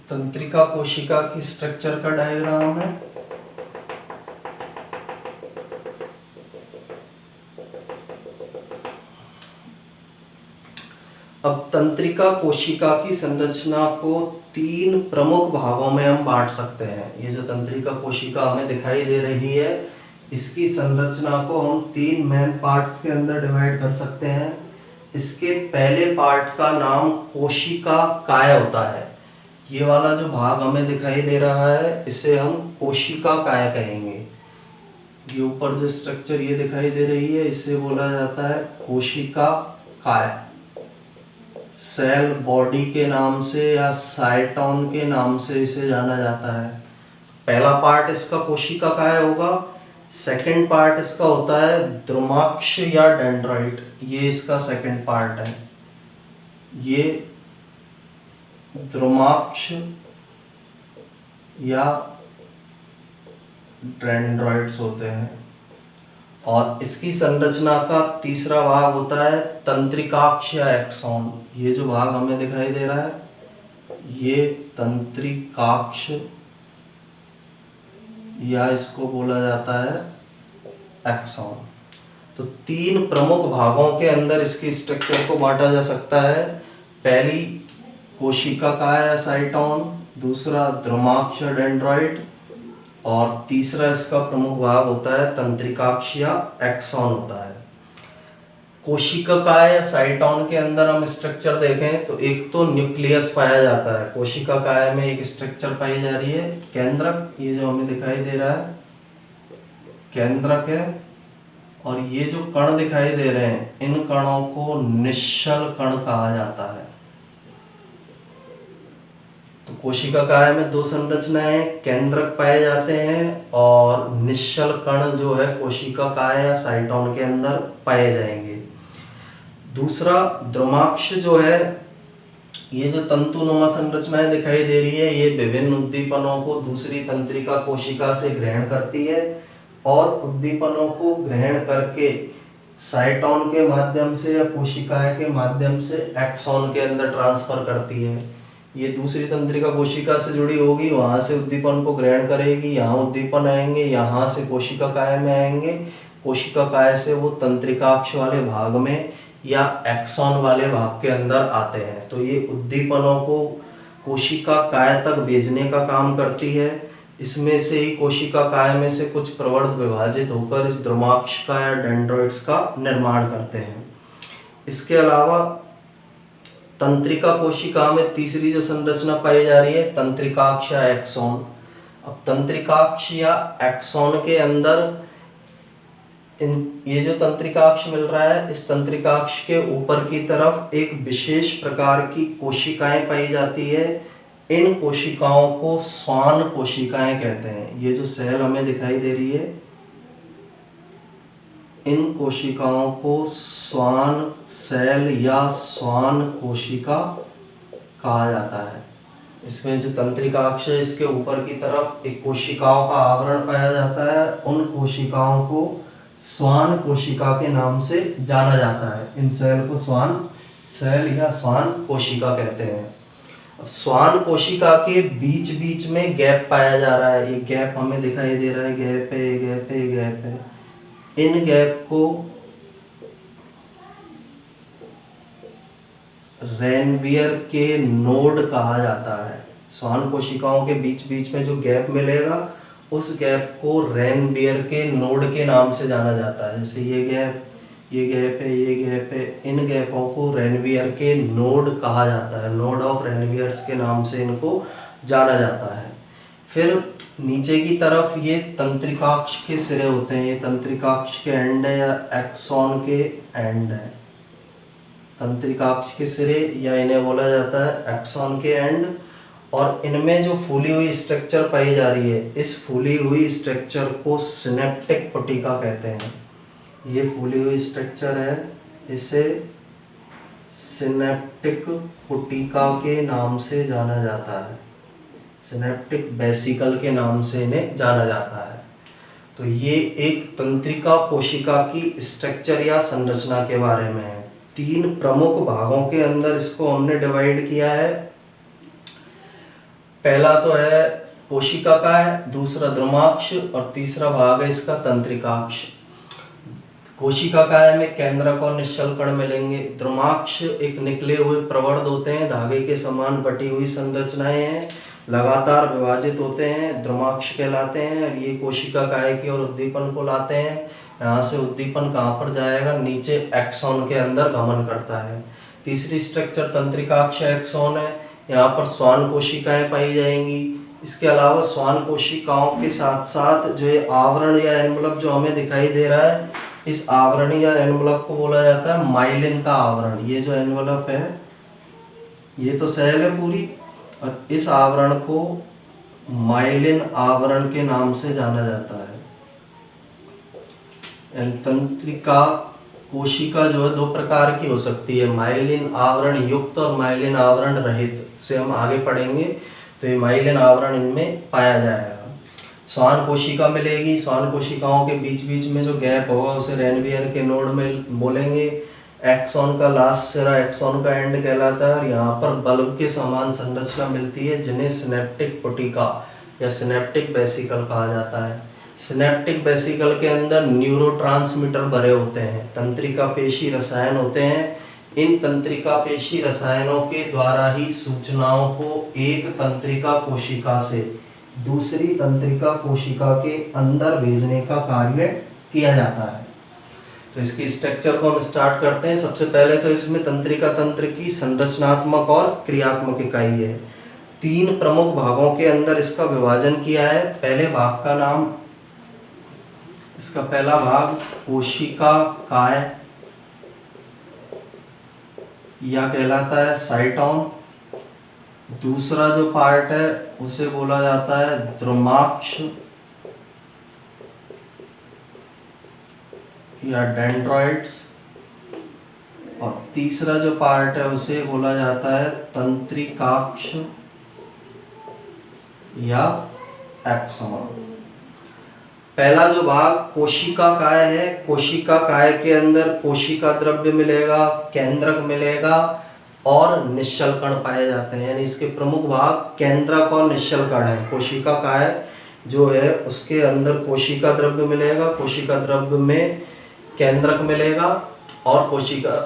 तंत्रिका कोशिका की स्ट्रक्चर का डायग्राम है। अब तंत्रिका कोशिका की संरचना को तीन प्रमुख भागों में हम बांट सकते हैं। ये जो तंत्रिका कोशिका हमें दिखाई दे रही है इसकी संरचना को हम तीन मेन पार्ट्स के अंदर डिवाइड कर सकते हैं। इसके पहले पार्ट का नाम कोशिका काय होता है। ये वाला जो भाग हमें दिखाई दे रहा है इसे हम कोशिका काय कहेंगे। ये ऊपर जो स्ट्रक्चर ये दिखाई दे रही है इसे बोला जाता है कोशिका काय। सेल बॉडी के नाम से या साइटोन के नाम से इसे जाना जाता है। पहला पार्ट इसका कोशिका काय होगा। सेकंड पार्ट इसका होता है द्रुमाक्ष या डेंड्राइट, ये इसका सेकंड पार्ट है। ये द्रुमाक्ष या डेंड्राइट्स होते हैं। और इसकी संरचना का तीसरा भाग होता है तंत्रिकाक्ष या एक्सॉन। ये जो भाग हमें दिखाई दे रहा है ये तंत्रिकाक्ष या इसको बोला जाता है एक्सॉन। तो तीन प्रमुख भागों के अंदर इसके स्ट्रक्चर को बांटा जा सकता है। पहली कोशिका काय साइटोन, दूसरा द्रुमाक्ष डेंड्राइट और तीसरा इसका प्रमुख भाग होता है तंत्रिकाक्ष या एक्सॉन होता है। कोशिका काय साइटोन के अंदर हम स्ट्रक्चर देखें तो एक तो न्यूक्लियस पाया जाता है। कोशिका काय में एक स्ट्रक्चर पाई जा रही है केंद्रक, ये जो हमें दिखाई दे रहा है केंद्रक है। और ये जो कण दिखाई दे रहे हैं इन कणों को निश्चल कण कहा जाता है। तो कोशिका काय में दो संरचनाएं, केंद्रक पाए जाते हैं और निश्चल कण जो है कोशिका काय या साइटोन के अंदर पाए जाएंगे। दूसरा द्रुमाक्ष जो है, ये जो तंतुनुमा संरचनाएं दिखाई दे रही है ये विभिन्न उद्दीपनों को दूसरी तंत्रिका कोशिका से ग्रहण करती है और उद्दीपनों को ग्रहण करके साइटोन के माध्यम से या कोशिकाएं के माध्यम से एक्सॉन के अंदर ट्रांसफर करती है। ये दूसरी तंत्रिका कोशिका से जुड़ी होगी, वहां से उद्दीपन को ग्रहण करेगी, यहाँ उद्दीपन आएंगे, यहाँ से कोशिका काय में आएंगे, कोशिका काय से वो तंत्रिकाक्ष वाले भाग में या एक्सॉन वाले भाग के अंदर आते हैं। तो ये उद्दीपनों को कोशिका काय तक भेजने का काम करती है। इसमें से ही कोशिका काय में से कुछ प्रवर्ध विभाजित होकर इस द्रुमाक्ष का या डेंड्राइट्स का निर्माण करते हैं। इसके अलावा तंत्रिका कोशिका में तीसरी जो संरचना पाई जा रही है तंत्रिकाक्ष या एक्सॉन। अब तंत्रिकाक्ष या एक्सॉन के अंदर ये जो तंत्रिकाक्ष मिल रहा है इस तंत्रिकाक्ष के ऊपर की तरफ एक विशेष प्रकार की कोशिकाएं पाई जाती है। इन कोशिकाओं को स्वान कोशिकाएं कहते हैं। ये जो सेल हमें दिखाई दे रही है इन कोशिकाओं को स्वान सेल या स्वान कोशिका कहा जाता है। इसमें जो तंत्रिकाक्ष है इसके ऊपर की तरफ एक कोशिकाओं का आवरण पाया जाता है। उन कोशिकाओं को स्वान कोशिका के नाम से जाना जाता है। इन सेल को स्वान सेल या स्वान कोशिका कहते हैं। अब स्वान कोशिका के बीच बीच में गैप पाया जा रहा है। ये गैप हमें दिखाई दे रहा है, गैप है, गैप है, गैप है। इन गैप को रेनवियर के नोड कहा जाता है। स्वान कोशिकाओं के बीच बीच में जो गैप मिलेगा उस गैप को रेनवियर के नोड के नाम से जाना जाता है। जैसे ये गैप है, ये गैप है, इन गैपों को रेनवियर के नोड कहा जाता है। नोड ऑफ रेनवियर्स के नाम से इनको जाना जाता है। फिर नीचे की तरफ ये तंत्रिकाक्ष के सिरे होते हैं। ये तंत्रिकाक्ष के एंड है या एक्सॉन के एंड है। तंत्रिकाक्ष के सिरे या इन्हें बोला जाता है एक्सॉन के एंड। और इनमें जो फूली हुई स्ट्रक्चर पाई जा रही है इस फूली हुई स्ट्रक्चर को सिनेप्टिक पुटिका कहते हैं। ये फूली हुई स्ट्रक्चर है, इसे सिनेप्टिक पुटिका के नाम से जाना जाता है। सिनेप्टिक वेसिकल के नाम से इन्हें जाना जाता है। तो ये एक तंत्रिका कोशिका की स्ट्रक्चर या संरचना के बारे में है। तीन प्रमुख भागों के अंदर इसको हमने डिवाइड किया है। पहला तो है कोशिका काय, दूसरा द्रुमाक्ष और तीसरा भाग है इसका तंत्रिकाक्ष। कोशिका काय में केंद्रक और निश्चल कण मिलेंगे। द्रुमाक्ष एक निकले हुए प्रवर्ध होते हैं, धागे के समान बटी हुई संरचनाएं हैं, लगातार विभाजित होते हैं, द्रुमाक्ष कहलाते हैं। और ये कोशिका काय की ओर उद्दीपन को लाते हैं। यहाँ से उद्दीपन कहाँ पर जाएगा, नीचे एक्सॉन के अंदर गमन करता है। तीसरी स्ट्रक्चर तंत्रिकाक्ष एक्सॉन है। यहाँ पर स्वान कोशिकाएं पाई जाएंगी। इसके अलावा स्वान कोशिकाओं के साथ साथ जो ये आवरण या एनवलप जो हमें दिखाई दे रहा है इस आवरण या एनवलप को बोला जाता है माइलिन का आवरण। ये जो एनवलप है ये तो सेल है पूरी, और इस आवरण को माइलिन आवरण के नाम से जाना जाता है। तंत्रिका कोशिका जो है दो प्रकार की हो सकती है, माइलिन आवरण युक्त और माइलिन आवरण रहित। से हम आगे पढ़ेंगे तो ये माइलिन आवरण इनमें पाया जाएगा। श्वान कोशिका मिलेगी, श्वान कोशिकाओं के बीच बीच में जो गैप होगा उसे रेनवियर के नोड में बोलेंगे। एक्सॉन का लास्ट सिरा एक्सॉन का एंड कहलाता है और यहाँ पर बल्ब के समान संरचना मिलती है जिन्हें सिनेप्टिक पुटिका या सिनेप्टिक वेसिकल कहा जाता है। सिनेप्टिक वेसिकल के अंदर न्यूरोट्रांसमीटर भरे होते हैं, तंत्रिका पेशी रसायन होते हैं। इन तंत्रिका पेशी रसायनों के द्वारा ही सूचनाओं को एक तंत्रिका कोशिका से दूसरी तंत्रिका कोशिका के अंदर भेजने का कार्य किया जाता है। तो इसकी स्ट्रक्चर को हम स्टार्ट करते हैं। सबसे पहले तो इसमें तंत्रिका तंत्र की संरचनात्मक और क्रियात्मक इकाई है। 3 प्रमुख भागों के अंदर इसका विभाजन किया है। पहले भाग का नाम, इसका पहला भाग कोशिका काय या कहलाता है साइटोन। दूसरा जो पार्ट है उसे बोला जाता है द्रुमाक्ष या डेंड्रॉइड्स। और तीसरा जो पार्ट है उसे बोला जाता है तंत्रिकाक्ष या एक्सॉन। पहला जो भाग कोशिका काय है, कोशिका काय के अंदर कोशिका द्रव्य मिलेगा, केंद्रक मिलेगा और निश्चल कण पाए जाते हैं। यानी इसके प्रमुख भाग केंद्रक और निश्चल कण है। कोशिका काय जो है उसके अंदर कोशिका द्रव्य मिलेगा, कोशिका द्रव्य में केंद्रक मिलेगा और कोशिका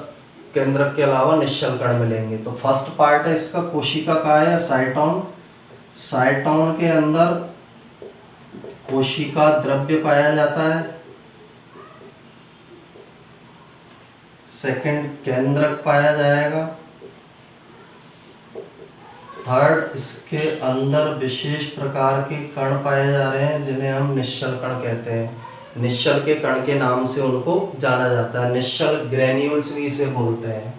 केंद्रक के अलावा निश्चल कण मिलेंगे। तो फर्स्ट पार्ट है इसका कोशिका काय है साइटोन। साइटोन के अंदर कोशिका द्रव्य पाया जाता है। सेकंड केंद्रक पाया जाएगा। थर्ड इसके अंदर विशेष प्रकार के कण पाए जा रहे हैं जिन्हें हम निश्चल कण कहते हैं। निश्चल के कण के नाम से उनको जाना जाता है, निश्चल ग्रेन्यूल्स भी इसे बोलते हैं।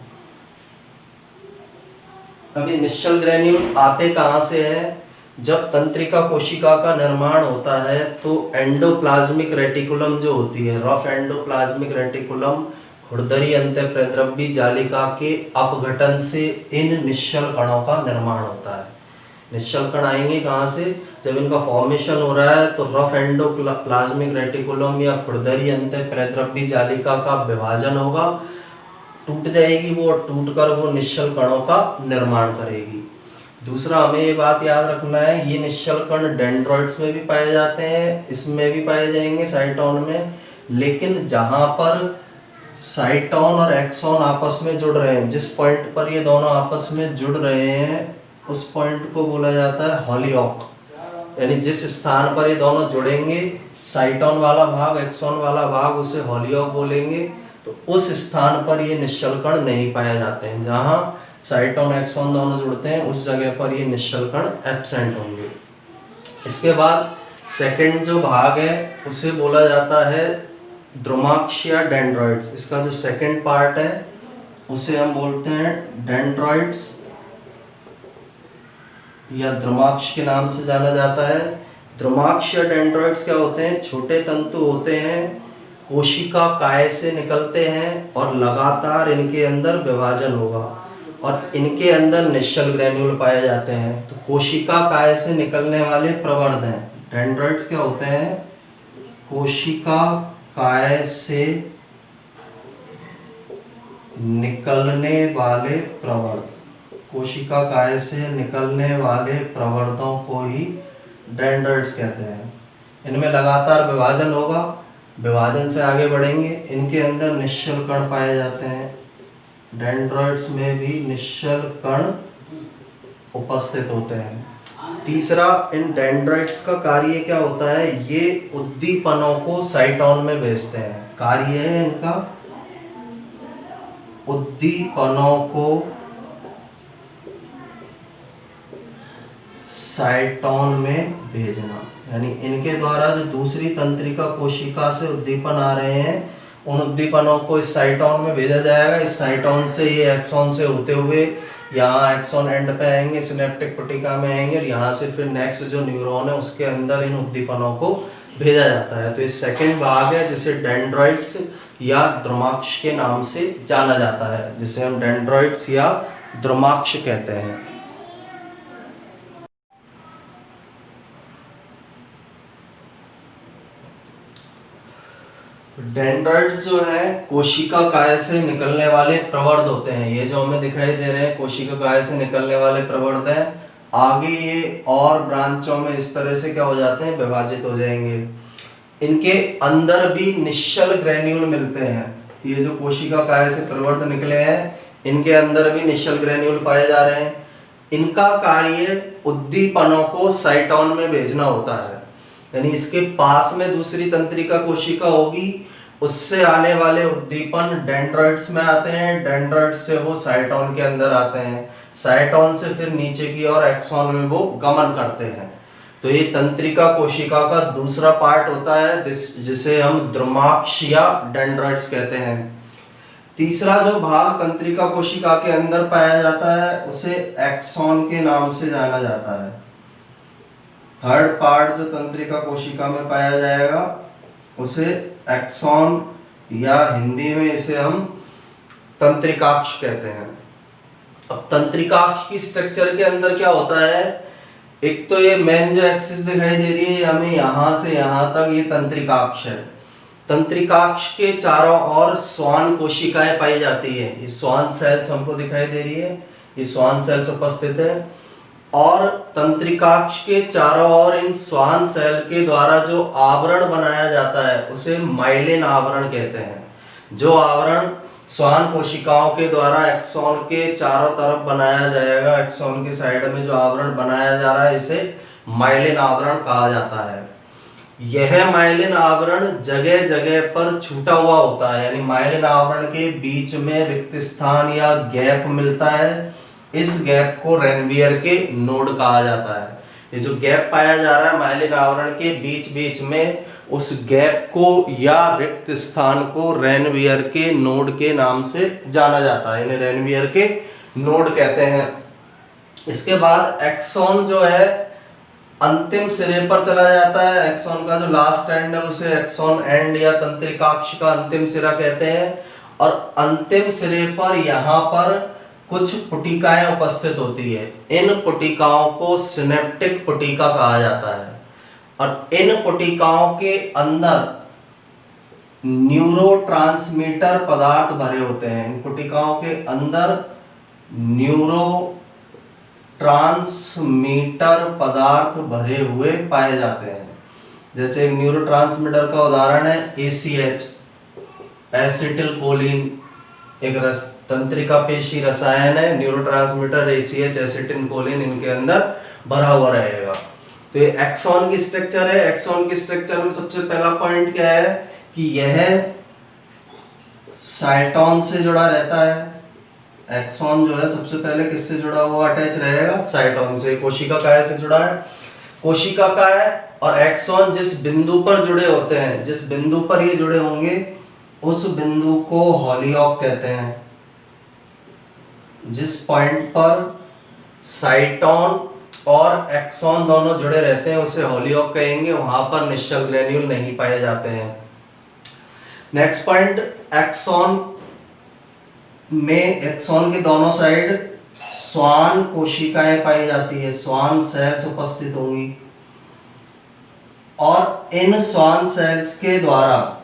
अभी निश्चल ग्रेन्यूल आते कहाँ से हैं? जब तंत्रिका कोशिका का निर्माण होता है तो एंडोप्लाज्मिक रेटिकुलम जो होती है, रफ एंडोप्लाज्मिक रेटिकुलम, खुरदरी अंतःप्रद्रव्यी जालिका के अपघटन से इन निश्चल कणों का निर्माण होता है। निश्चल कण आएंगे कहाँ से? जब इनका फॉर्मेशन हो रहा है तो रफ एंडोप्लाज्मिक रेटिकुलम या खुरदरी अंतःप्रद्रव्यी जालिका का विभाजन होगा, टूट जाएगी वो, और टूट कर वो निश्चल कणों का निर्माण करेगी। दूसरा हमें ये बात याद रखना है, ये निश्चल कण डेंड्रॉइड्स में भी पाए जाते हैं, इसमें भी पाए जाएंगे साइटोन में। लेकिन जहाँ पर साइटोन और एक्सॉन आपस में जुड़ रहे हैं, जिस पॉइंट पर ये दोनों आपस में जुड़ रहे हैं उस पॉइंट को बोला जाता है हॉलीऑक। यानी जिस स्थान पर ये दोनों जुड़ेंगे, साइटोन वाला भाग एक्सॉन वाला भाग, उसे हॉलीऑक बोलेंगे। तो उस स्थान पर ये निश्चल कण नहीं पाए जाते हैं। जहाँ साइटोन एक्सॉन दोनों जुड़ते हैं उस जगह पर ये निश्चल कण एब्सेंट होंगे। इसके बाद सेकंड जो भाग है उसे बोला जाता है द्रुमाक्ष या डेंड्रॉइड्स। इसका जो सेकंड पार्ट है उसे हम बोलते हैं डेंड्रॉइड्स या द्रुमाक्ष के नाम से जाना जाता है। द्रुमाक्ष या डेंड्रॉइड्स क्या होते हैं? छोटे तंतु होते हैं, कोशिका काय से निकलते हैं और लगातार इनके अंदर विभाजन होगा और इनके अंदर निश्चल ग्रेन्यूल पाए जाते हैं। तो कोशिका काय से निकलने वाले प्रवर्ध हैं। डेंड्रॉइड्स क्या होते हैं? कोशिका काय से निकलने वाले प्रवर्ध, कोशिका काय से निकलने वाले प्रवर्धों को ही डेंड्रॉइड्स कहते हैं। इनमें लगातार विभाजन होगा, विभाजन से आगे बढ़ेंगे, इनके अंदर निश्चल कण पाए जाते हैं। डेंड्रॉइड्स में भी निश्चल कण उपस्थित होते हैं। तीसरा, इन डेंड्रॉइड्स का कार्य क्या होता है? ये उद्दीपनों को साइटोन में भेजते हैं। कार्य है इनका उद्दीपनों को साइटोन में भेजना। यानी इनके द्वारा जो दूसरी तंत्रिका कोशिका से उद्दीपन आ रहे हैं उन उद्दीपनों को इस साइटोन में भेजा जाएगा। इस साइटोन से ये एक्सॉन से होते हुए यहाँ एक्सॉन एंड पे आएंगे, सिनेप्टिक पट्टिका में आएंगे और यहाँ से फिर नेक्स्ट जो न्यूरॉन है उसके अंदर इन उद्दीपनों को भेजा जाता है। तो ये सेकंड भाग है जिसे डेंड्रॉइड्स या द्रुमाक्ष के नाम से जाना जाता है, जिसे हम डेंड्रॉइड्स या द्रुमाक्ष कहते हैं। डेंड्राइट्स जो है कोशिका काय से निकलने वाले प्रवर्ध होते हैं। ये जो हमें दिखाई दे रहे हैं कोशिका काय से निकलने वाले प्रवर्ध हैं। आगे ये और ब्रांचों में इस तरह से क्या हो जाते हैं, विभाजित हो जाएंगे। इनके अंदर भी निश्चल ग्रेन्यूल मिलते हैं। ये जो कोशिका काय से प्रवर्ध निकले हैं इनके अंदर भी निश्चल ग्रेन्यूल पाए जा रहे हैं। इनका कार्य उद्दीपनों को साइटोन में भेजना होता है, यानी इसके पास में दूसरी तंत्रिका कोशिका होगी, उससे आने वाले उद्दीपन डेंड्राइट्स में आते हैं, डेंड्राइट्स से वो साइटोन के अंदर आते हैं, साइटोन से फिर नीचे की ओर एक्सॉन में वो गमन करते हैं। तो ये तंत्रिका कोशिका का दूसरा पार्ट होता है जिसे हम द्रुमाक्ष या डेंड्राइट्स कहते हैं। तीसरा जो भाग तंत्रिका कोशिका के अंदर पाया जाता है उसे एक्सॉन के नाम से जाना जाता है। थर्ड पार्ट जो तंत्रिका कोशिका में पाया जाएगा उसे एक्सॉन या हिंदी में इसे हम तंत्रिकाक्ष कहते हैं। अब तंत्रिकाक्ष की स्ट्रक्चर के अंदर क्या होता है, एक तो ये मेन जो एक्सिस दिखाई दे रही है हमें यहां से यहां तक, ये तंत्रिकाक्ष है। तंत्रिकाक्ष के चारों ओर श्वान कोशिकाएं पाई जाती है। ये श्वान सेल्स हमको दिखाई दे रही है, ये श्वान सेल्स उपस्थित है। और तंत्रिकाक्ष के चारों ओर इन श्वान सेल के द्वारा जो आवरण बनाया जाता है उसे माइलिन आवरण कहते हैं। जो आवरण श्वान कोशिकाओं के द्वारा एक्सॉन के चारों तरफ बनाया जाएगा, एक्सॉन के साइड में जो आवरण बनाया जा रहा है इसे माइलिन आवरण कहा जाता है। यह माइलिन आवरण जगह जगह पर छूटा हुआ होता है, यानी माइलिन आवरण के बीच में रिक्त स्थान या गैप मिलता है। इस गैप को रेनवियर के नोड कहा जाता है। ये जो गैप पाया जा रहा है माइलिन आवरण के बीच बीच में, उस गैप को या रिक्त स्थान को रेनवियर के नोड के नाम से जाना जाता है, इन्हें रेनवियर के नोड कहते हैं। इसके बाद एक्सॉन जो है अंतिम सिरे पर चला जाता है। एक्सॉन का जो लास्ट एंड है उसे एक्सॉन एंड या तंत्रिकाक्ष का अंतिम सिरा कहते हैं। और अंतिम सिरे पर यहाँ पर कुछ पुटिकाएं उपस्थित होती है। इन पुटिकाओं को सिनेप्टिक पुटिका कहा जाता है। और इन पुटिकाओं के अंदर न्यूरोट्रांसमीटर पदार्थ भरे होते हैं। इन पुटिकाओं के अंदर न्यूरोट्रांसमीटर पदार्थ भरे हुए पाए जाते हैं। जैसे न्यूरोट्रांसमीटर का उदाहरण है ACH, एसिटिल कोलिन, एक तंत्रिका पेशी रसायन है। न्यूरोट्रांसमीटर ACH, एसिटिल कोलिन इनके अंदर भरा हुआ रहेगा। तो ये एक्सॉन की स्ट्रक्चर है। एक्सॉन की स्ट्रक्चर में सबसे पहला पॉइंट क्या है कि यह साइटोन से जुड़ा रहता है। एक्सॉन जो है सबसे पहले किससे जुड़ा हुआ अटैच रहेगा, साइटोन से। कोशिका काय से जुड़ा है, कोशिका काय और एक्सॉन जिस बिंदु पर जुड़े होते हैं, जिस बिंदु पर ये जुड़े होंगे उस बिंदु को हॉलिऑक कहते हैं। जिस पॉइंट पर साइटोन और एक्सॉन दोनों जुड़े रहते हैं उसे हॉलिऑक कहेंगे। वहां पर निश्चल ग्रेन्यूल नहीं पाए जाते हैं। नेक्स्ट पॉइंट, एक्सॉन में एक्सॉन के दोनों साइड श्वान कोशिकाएं पाई जाती है, श्वान सेल्स उपस्थित होंगी। और इन श्वान सेल्स के द्वारा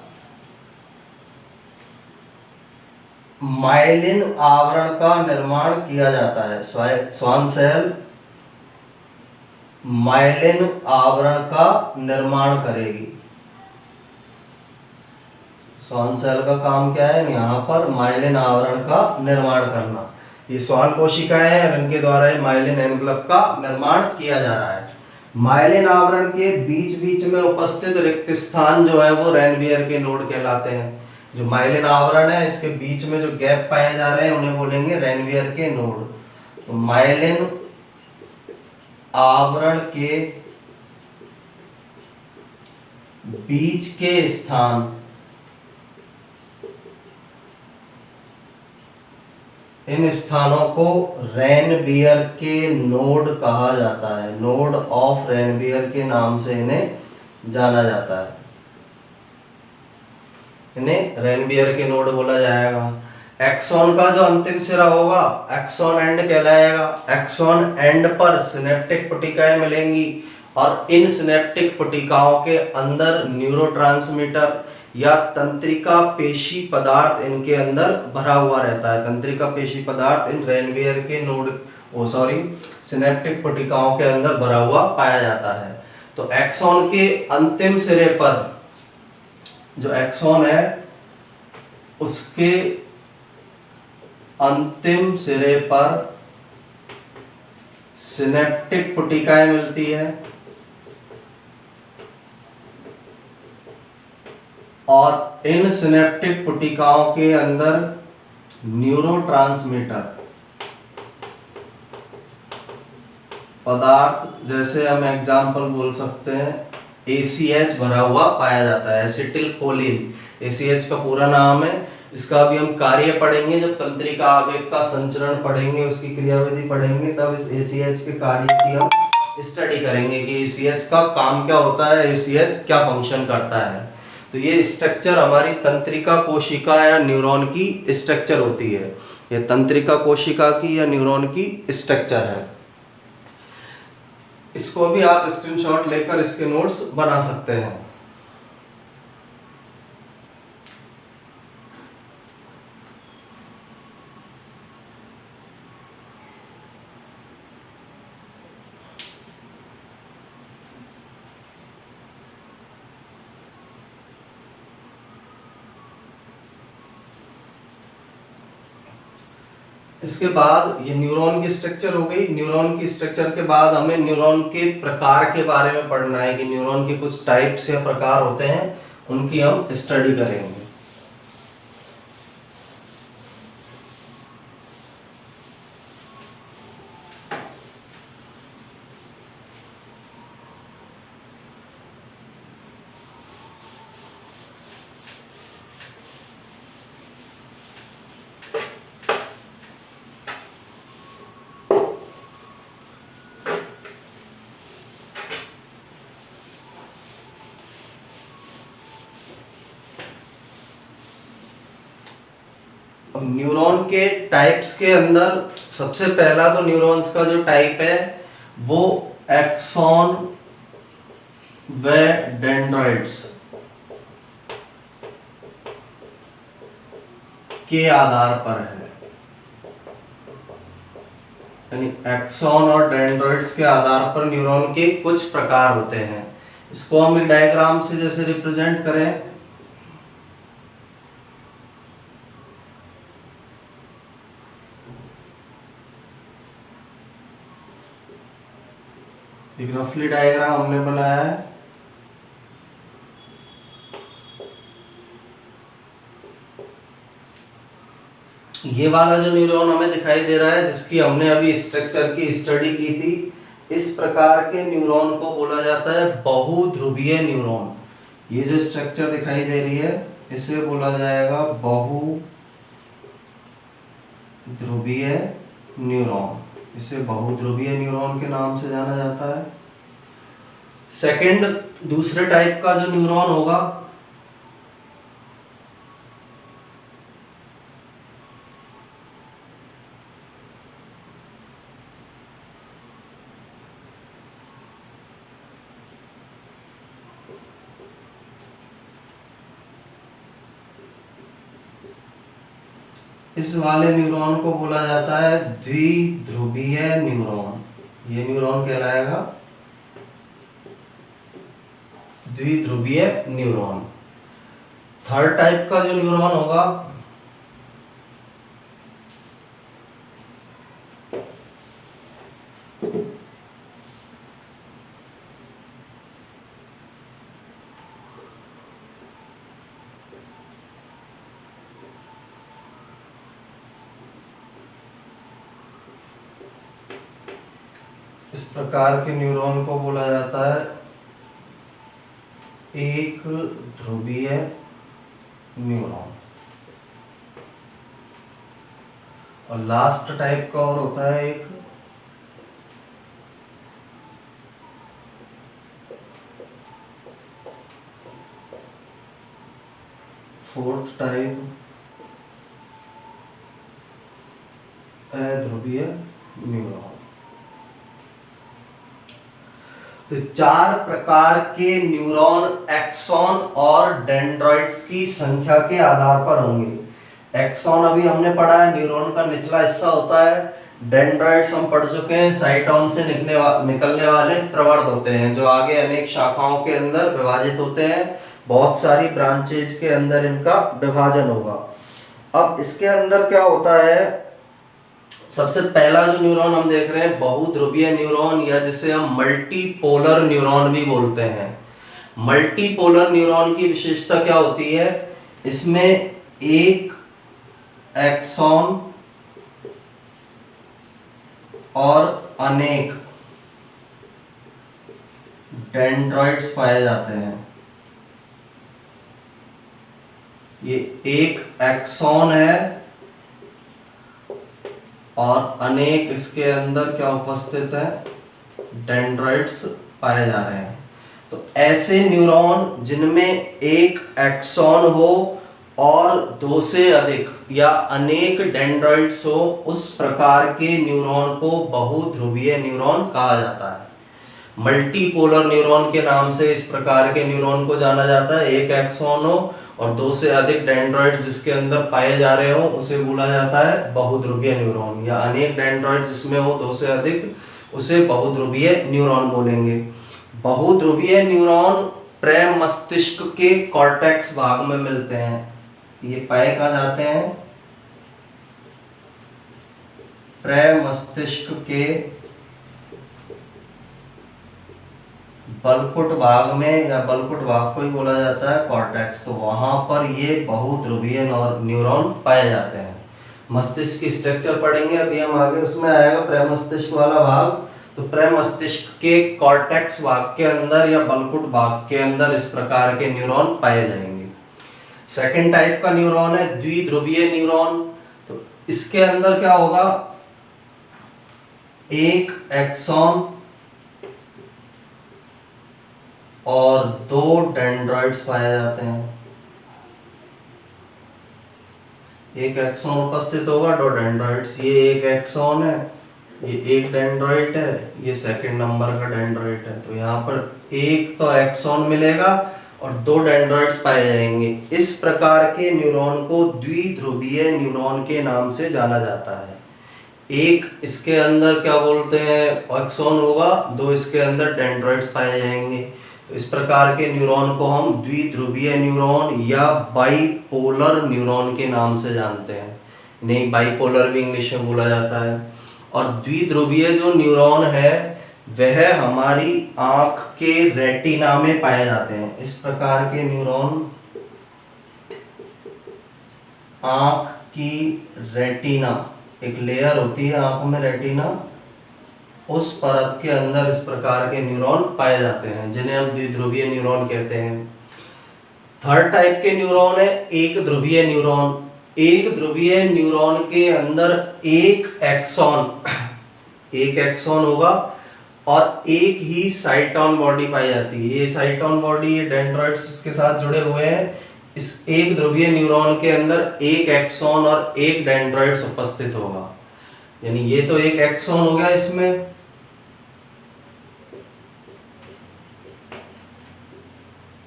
माइलिन आवरण का निर्माण किया जाता है। श्वान सेल माइलिन आवरण का निर्माण करेगी। श्वान सेल का काम क्या है, यहाँ पर माइलिन आवरण का निर्माण करना। ये श्वान कोशिकाएं हैं और इनके द्वारा माइलिन एनवलप का निर्माण किया जा रहा है। माइलिन आवरण के बीच बीच में उपस्थित रिक्त स्थान जो है वो रेनवियर के नोड कहलाते हैं। जो माइलिन आवरण है इसके बीच में जो गैप पाए जा रहे हैं उन्हें बोलेंगे रेनवियर के नोड। तो माइलिन आवरण के बीच के स्थान, इन स्थानों को रेनवियर के नोड कहा जाता है। नोड ऑफ रेनवियर के नाम से इन्हें जाना जाता है। इन्हें रेनवियर के नोड बोला जाएगा। एक्सॉन का जो अंतिम सिरा होगा एक्सॉन एंड कहलाएगा। एक्सॉन एंड पर सिनेप्टिक पुटिकाएं मिलेंगी और इन सिनेप्टिक पट्टिकाओं के अंदर न्यूरोट्रांसमीटर या तंत्रिका पेशी पदार्थ इनके अंदर भरा हुआ रहता है। तंत्रिका पेशी पदार्थ इन रेनवियर के सिनेप्टिक पट्टिकाओं के अंदर भरा हुआ पाया जाता है। तो एक्सॉन के अंतिम सिरे पर जो एक्सॉन है उसके अंतिम सिरे पर सिनेप्टिक पट्टिकाएं मिलती है और इन सिनेप्टिक पट्टिकाओं के अंदर न्यूरोट्रांसमीटर पदार्थ, जैसे हम एग्जाम्पल बोल सकते हैं ACH भरा हुआ पाया जाता है, एसिटिल कोलिन। ACH का पूरा नाम है। इसका भी हम कार्य पढ़ेंगे जब तंत्रिका आवेग का संचरण पढ़ेंगे, उसकी क्रियाविधि पढ़ेंगे, तब इस ACH के कार्य की हम स्टडी करेंगे कि ACH का काम क्या होता है, ACH क्या फंक्शन करता है। तो ये स्ट्रक्चर हमारी तंत्रिका कोशिका या न्यूरॉन की स्ट्रक्चर होती है। ये तंत्रिका कोशिका की या न्यूरॉन की स्ट्रक्चर है। इसको भी आप स्क्रीनशॉट लेकर इसके नोट्स बना सकते हैं। इसके बाद ये न्यूरॉन की स्ट्रक्चर हो गई। न्यूरॉन की स्ट्रक्चर के बाद हमें न्यूरॉन के प्रकार के बारे में पढ़ना है कि न्यूरॉन के कुछ टाइप्स या प्रकार होते हैं, उनकी हम स्टडी करेंगे। न्यूरॉन के टाइप्स के अंदर सबसे पहला तो न्यूरॉन्स का जो टाइप है वो एक्सॉन व डेंड्राइट्स के आधार पर है। यानी एक्सॉन और डेंड्राइट्स के आधार पर न्यूरॉन के कुछ प्रकार होते हैं। इसको हम एक डायग्राम से जैसे रिप्रेजेंट करें, एक रफली डायग्राम हमने बनाया है। ये वाला जो न्यूरॉन हमें दिखाई दे रहा है, जिसकी हमने अभी स्ट्रक्चर की स्टडी की थी, इस प्रकार के न्यूरॉन को बोला जाता है बहुध्रुवीय न्यूरॉन। ये जो स्ट्रक्चर दिखाई दे रही है इसे बोला जाएगा बहुध्रुवीय न्यूरॉन। इसे बहुध्रुवीय न्यूरॉन के नाम से जाना जाता है। सेकंड, दूसरे टाइप का जो न्यूरॉन होगा इस वाले न्यूरॉन को बोला जाता है द्विध्रुवीय न्यूरॉन। ये न्यूरॉन कहलाएगा द्विध्रुवीय न्यूरॉन। थर्ड टाइप का जो न्यूरॉन होगा इस प्रकार के न्यूरॉन को बोला जाता है एक ध्रुवीय न्यूरॉन। और लास्ट टाइप का और होता है एक फोर्थ टाइप अध्रुवीय न्यूरॉन। तो 4 प्रकार के न्यूरॉन एक्सॉन और डेंड्राइट्स की संख्या के आधार पर होंगे। एक्सॉन अभी हमने पढ़ा है, न्यूरॉन का निचला हिस्सा होता है। डेंड्राइट्स हम पढ़ चुके हैं, साइटोन से निकलने वाले प्रवर्त होते हैं जो आगे अनेक शाखाओं के अंदर विभाजित होते हैं। बहुत सारी ब्रांचेज के अंदर इनका विभाजन होगा। अब इसके अंदर क्या होता है, सबसे पहला जो न्यूरॉन हम देख रहे हैं बहुध्रुवीय न्यूरॉन, या जिसे हम मल्टीपोलर न्यूरॉन भी बोलते हैं। मल्टीपोलर न्यूरॉन की विशेषता क्या होती है, इसमें एक एक्सॉन और अनेक डेंड्राइट्स पाए जाते हैं। ये एक एक्सॉन है और अनेक इसके अंदर क्या उपस्थित है, डेंड्राइट्स पाए जा रहे हैं। तो ऐसे न्यूरॉन जिनमें एक एक्सॉन हो और 2 से अधिक या अनेक डेंड्राइट्स हो, उस प्रकार के न्यूरॉन को बहुध्रुवीय न्यूरॉन कहा जाता है। मल्टीपोलर न्यूरॉन के नाम से इस प्रकार के न्यूरॉन को जाना जाता है। एक एक्सॉन हो और 2 से अधिक डेंड्राइट्स जिसके अंदर पाए जा रहे हो, उसे बोला जाता है बहुध्रुवीय न्यूरॉन, या अनेक डेंड्राइट्स जिसमें हो 2 से अधिक, उसे बहुध्रुवीय न्यूरॉन बोलेंगे। बहुध्रुवीय न्यूरॉन प्रमस्तिष्क के कॉर्टेक्स भाग में मिलते हैं। ये पाए कहाँ जाते हैं, प्रमस्तिष्क के बलकुट भाग में, या बलकुट भाग को ही बोला जाता है कॉर्टेक्स। तो वहां पर ये बहुध्रुवीय न्यूरॉन पाए जाते हैं। मस्तिष्क की स्ट्रक्चर पढ़ेंगे अभी हम आगे, उसमें आएगा प्रमस्तिष्क वाला भाग। तो प्रमस्तिष्क के कॉर्टेक्स भाग के अंदर या बलकुट भाग के अंदर इस प्रकार के न्यूरॉन पाए जाएंगे। सेकेंड टाइप का न्यूरॉन है द्विध्रुवीय न्यूरॉन। तो इसके अंदर क्या होगा, एक एक्सॉन और 2 डेंड्राइट्स पाए जाते हैं। एक एक्सॉन उपस्थित होगा, 2 डेंड्राइट्स। ये एक एक्सॉन है, ये एक डेंड्राइट है, ये सेकंड नंबर का डेंड्राइट है। तो यहाँ पर एक तो एक्सॉन मिलेगा और 2 डेंड्राइट्स पाए जाएंगे। इस प्रकार के न्यूरॉन को द्विध्रुवीय न्यूरॉन के नाम से जाना जाता है। एक इसके अंदर क्या बोलते हैं, एक्सॉन होगा, 2 इसके अंदर डेंड्राइट्स पाए जाएंगे। तो इस प्रकार के न्यूरॉन को हम द्विध्रुवीय न्यूरॉन या बाइपोलर न्यूरॉन के नाम से जानते हैं। नहीं, बाइपोलर भी इंग्लिश में बोला जाता है। और द्विध्रुवीय जो न्यूरॉन है वह हमारी आंख के रेटिना में पाए जाते हैं। इस प्रकार के न्यूरॉन आंख की रेटिना, एक लेयर होती है आंखों में रेटिना, उस परत के अंदर इस प्रकार के न्यूरॉन पाए जाते हैं, जिन्हें हम द्विध्रुवीय न्यूरॉन कहते हैं। थर्ड टाइप के न्यूरॉन है एक ध्रुवीय न्यूरॉन। एक ध्रुवीय न्यूरॉन के अंदर एक एक्सॉन होगा और एक ही साइटोन बॉडी पाई जाती है। ये साइटोन बॉडी, ये डेंड्राइट्स इसके साथ जुड़े हुए हैं। इस एक ध्रुवीय न्यूरॉन के अंदर एक एक्सॉन और एक डेंड्राइट्स उपस्थित होगा। यानी ये तो एक एक्सॉन हो गया इसमें,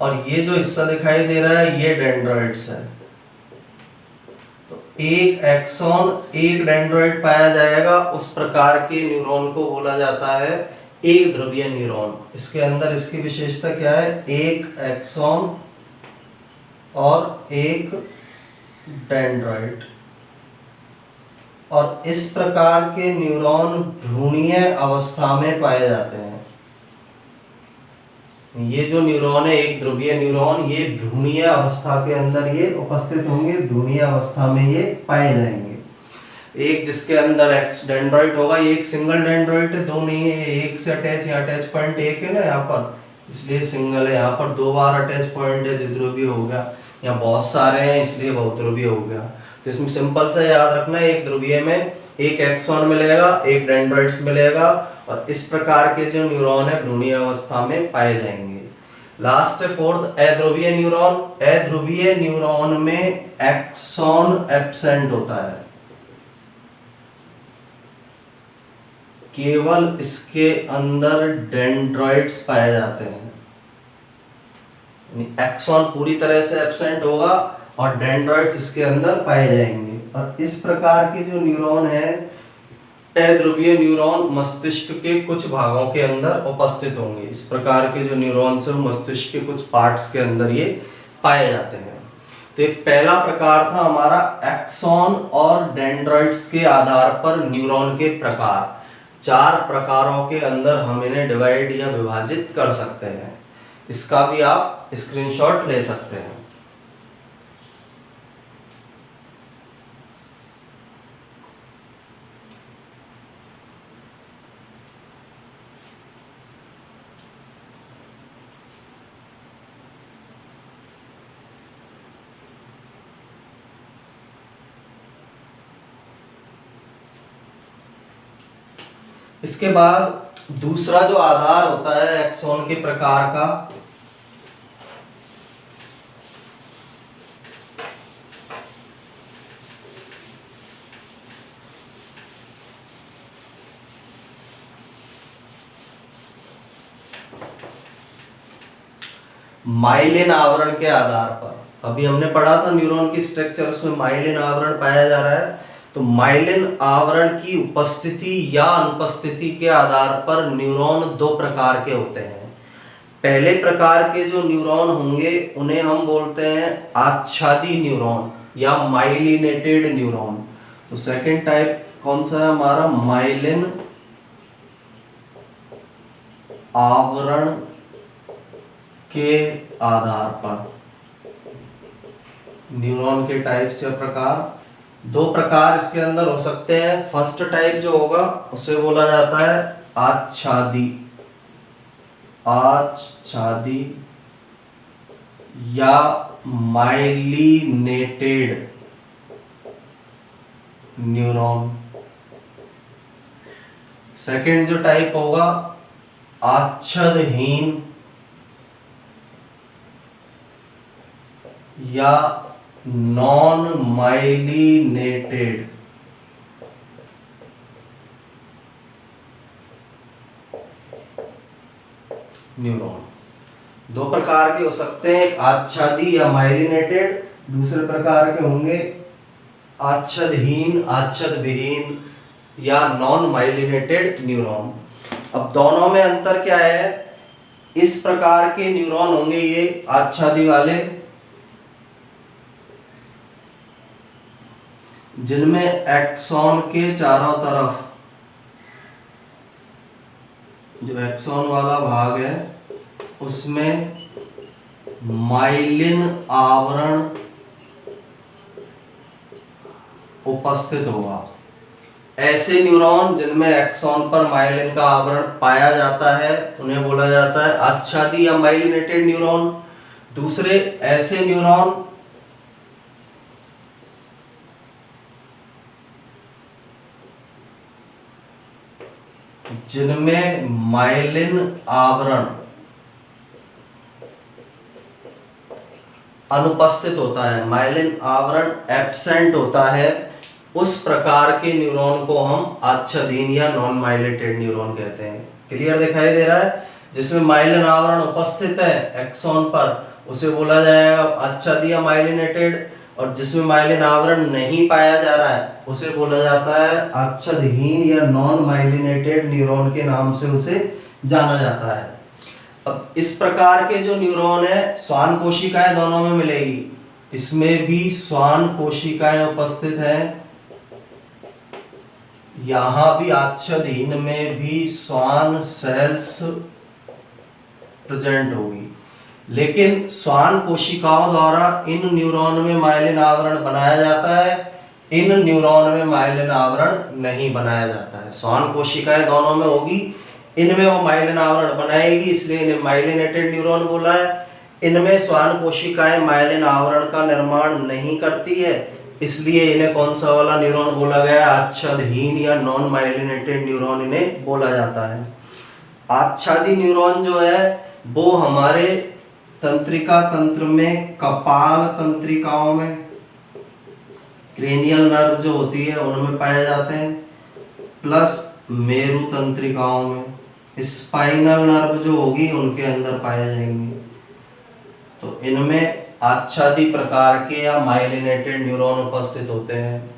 और ये जो हिस्सा दिखाई दे रहा है ये डेंड्राइट्स है। तो एक एक्सॉन एक डेंड्राइट पाया जाएगा, उस प्रकार के न्यूरॉन को बोला जाता है एक ध्रुवीय न्यूरॉन। इसके अंदर इसकी विशेषता क्या है, एक एक्सॉन और एक डेंड्राइट। और इस प्रकार के न्यूरॉन भ्रूणीय अवस्था में पाए जाते हैं। ये जो न्यूरॉन है एक ध्रुवीय न्यूरॉन, ये भ्रूणीय अवस्था के अंदर ये उपस्थित होंगे, भ्रूणीय अवस्था में ये पाए जाएंगे। एक जिसके अंदर एक्स डेंड्राइट होगा, ये एक सिंगल डेंड्राइट है, 2 नहीं है, एक से अटैच, यहाँ अटैच पॉइंट एक है ना यहाँ पर, इसलिए सिंगल है। यहाँ पर 2 बार अटैच पॉइंट है, द्विध्रुवीय हो गया। यहाँ बहुत सारे हैं इसलिए बहुध्रुवीय हो गया। तो इसमें सिंपल सा याद रखना है, एक ध्रुवीय में एक एक्सॉन मिलेगा, एक डेंड्राइट्स मिलेगा, और इस प्रकार के जो न्यूरॉन है भ्रूणीय अवस्था में पाए जाएंगे। लास्ट है फोर्थ, अध्रुवीय न्यूरॉन। अध्रुवीय न्यूरॉन में एक्सॉन एब्सेंट होता है। केवल इसके अंदर डेंड्राइट्स पाए जाते हैं, एक्सॉन पूरी तरह से एब्सेंट होगा और डेंड्राइट्स इसके अंदर पाए जाएंगे। और इस प्रकार के जो न्यूरॉन है, अध्रुवीय न्यूरॉन मस्तिष्क के कुछ भागों के अंदर उपस्थित होंगे। इस प्रकार के जो न्यूरॉन्स है वो मस्तिष्क के कुछ पार्ट्स के अंदर ये पाए जाते हैं। तो एक पहला प्रकार था हमारा एक्सॉन और डेंड्राइट्स के आधार पर न्यूरॉन के प्रकार। 4 प्रकारों के अंदर हम इन्हें डिवाइड या विभाजित कर सकते हैं। इसका भी आप स्क्रीनशॉट ले सकते हैं। इसके बाद दूसरा जो आधार होता है एक्सॉन के प्रकार का, माइलिन आवरण के आधार पर। अभी हमने पढ़ा था न्यूरॉन की स्ट्रक्चर, उसमें माइलिन आवरण पाया जा रहा है। तो माइलिन आवरण की उपस्थिति या अनुपस्थिति के आधार पर न्यूरॉन 2 प्रकार के होते हैं। पहले प्रकार के जो न्यूरॉन होंगे उन्हें हम बोलते हैं आच्छादी न्यूरॉन या माइलिनेटेड न्यूरॉन। तो सेकंड टाइप कौन सा है हमारा? माइलिन आवरण के आधार पर। न्यूरॉन के टाइप्स या प्रकार 2 प्रकार इसके अंदर हो सकते हैं। फर्स्ट टाइप जो होगा उसे बोला जाता है आच्छादी या माइलिनेटेड न्यूरॉन। सेकंड जो टाइप होगा आच्छदहीन या नॉन माइलिनेटेड न्यूरॉन। 2 प्रकार के हो सकते हैं, आच्छादी या माइलिनेटेड। दूसरे प्रकार के होंगे आच्छदहीन, आच्छदविहीन या नॉन माइलिनेटेड न्यूरॉन। अब दोनों में अंतर क्या है? इस प्रकार के न्यूरॉन होंगे ये आच्छादी वाले, जिनमें एक्सॉन के चारों तरफ, जो एक्सॉन वाला भाग है उसमें माइलिन आवरण उपस्थित होगा। ऐसे न्यूरॉन जिनमें एक्सॉन पर माइलिन का आवरण पाया जाता है उन्हें बोला जाता है आच्छादी या माइलिनेटेड न्यूरॉन। दूसरे ऐसे न्यूरॉन जिनमें माइलिन आवरण अनुपस्थित होता है, माइलिन आवरण एब्सेंट होता है, उस प्रकार के न्यूरॉन को हम आच्छादहीन या नॉन माइलिनेटेड न्यूरॉन कहते हैं। क्लियर दिखाई दे रहा है? जिसमें माइलिन आवरण उपस्थित है एक्सॉन पर उसे बोला जाएगा आच्छादी या माइलिनेटेड, और जिसमें माइलिन आवरण नहीं पाया जा रहा है उसे बोला जाता है आच्छादहीन या नॉन माइलिनेटेड न्यूरॉन के नाम से उसे जाना जाता है। अब इस प्रकार के जो न्यूरॉन है श्वान कोशिकाएं दोनों में मिलेगी, इसमें भी श्वान कोशिकाएं उपस्थित हैं, यहां भी आच्छादहीन में भी श्वान सेल्स प्रेजेंट होगी। लेकिन श्वान कोशिकाओं द्वारा इन न्यूरॉन में माइलिन आवरण बनाया जाता है, इन न्यूरॉन में माइलिन आवरण नहीं बनाया जाता है। श्वान कोशिकाएं दोनों में होगी, इनमें वो माइलिन आवरण बनाएगी, इसलिए इन्हें माइलिनेटेड न्यूरॉन बोला है। इनमें श्वान कोशिकाएं माइलिन आवरण का निर्माण नहीं करती है, इसलिए इन्हें कौन सा वाला न्यूरॉन बोला गया? आच्छादहीन या नॉन माइलिनेटेड न्यूरॉन इन्हें बोला जाता है। आच्छादी न्यूरॉन जो है वो हमारे तंत्रिका तंत्र में, कपाल तंत्रिकाओं में, क्रेनियल नर्व जो होती है उनमें पाए जाते हैं, प्लस मेरु तंत्रिकाओं में, स्पाइनल नर्व जो होगी उनके अंदर पाए जाएंगे। तो इनमें आच्छादी प्रकार के या माइलिनेटेड न्यूरॉन उपस्थित होते हैं।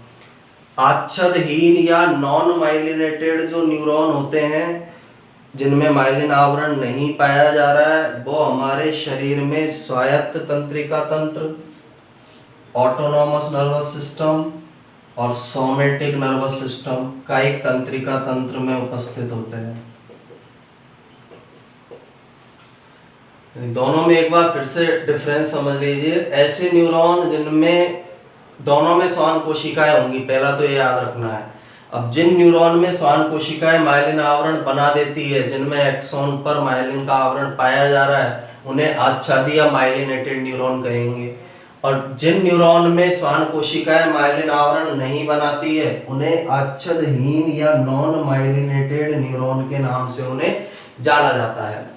आच्छादहीन या नॉन माइलिनेटेड जो न्यूरॉन होते हैं जिनमें माइलिन आवरण नहीं पाया जा रहा है, वो हमारे शरीर में स्वायत्त तंत्रिका तंत्र, ऑटोनॉमस नर्वस सिस्टम और सोमेटिक नर्वस सिस्टम का एक तंत्रिका तंत्र में उपस्थित होते हैं। दोनों में एक बार फिर से डिफरेंस समझ लीजिए। ऐसे न्यूरॉन जिनमें दोनों में श्वान कोशिकाएं होंगी, पहला तो ये याद रखना है। अब जिन न्यूरॉन में श्वान कोशिकाएं माइलिन आवरण बना देती है, जिनमें एक्सोन पर माइलिन का आवरण पाया जा रहा है, उन्हें आच्छादी या माइलिनेटेड न्यूरॉन कहेंगे। और जिन न्यूरॉन में श्वान कोशिकाएं माइलिन आवरण नहीं बनाती है, उन्हें आच्छादहीन या नॉन माइलिनेटेड न्यूरॉन के नाम से उन्हें जाना जाता है।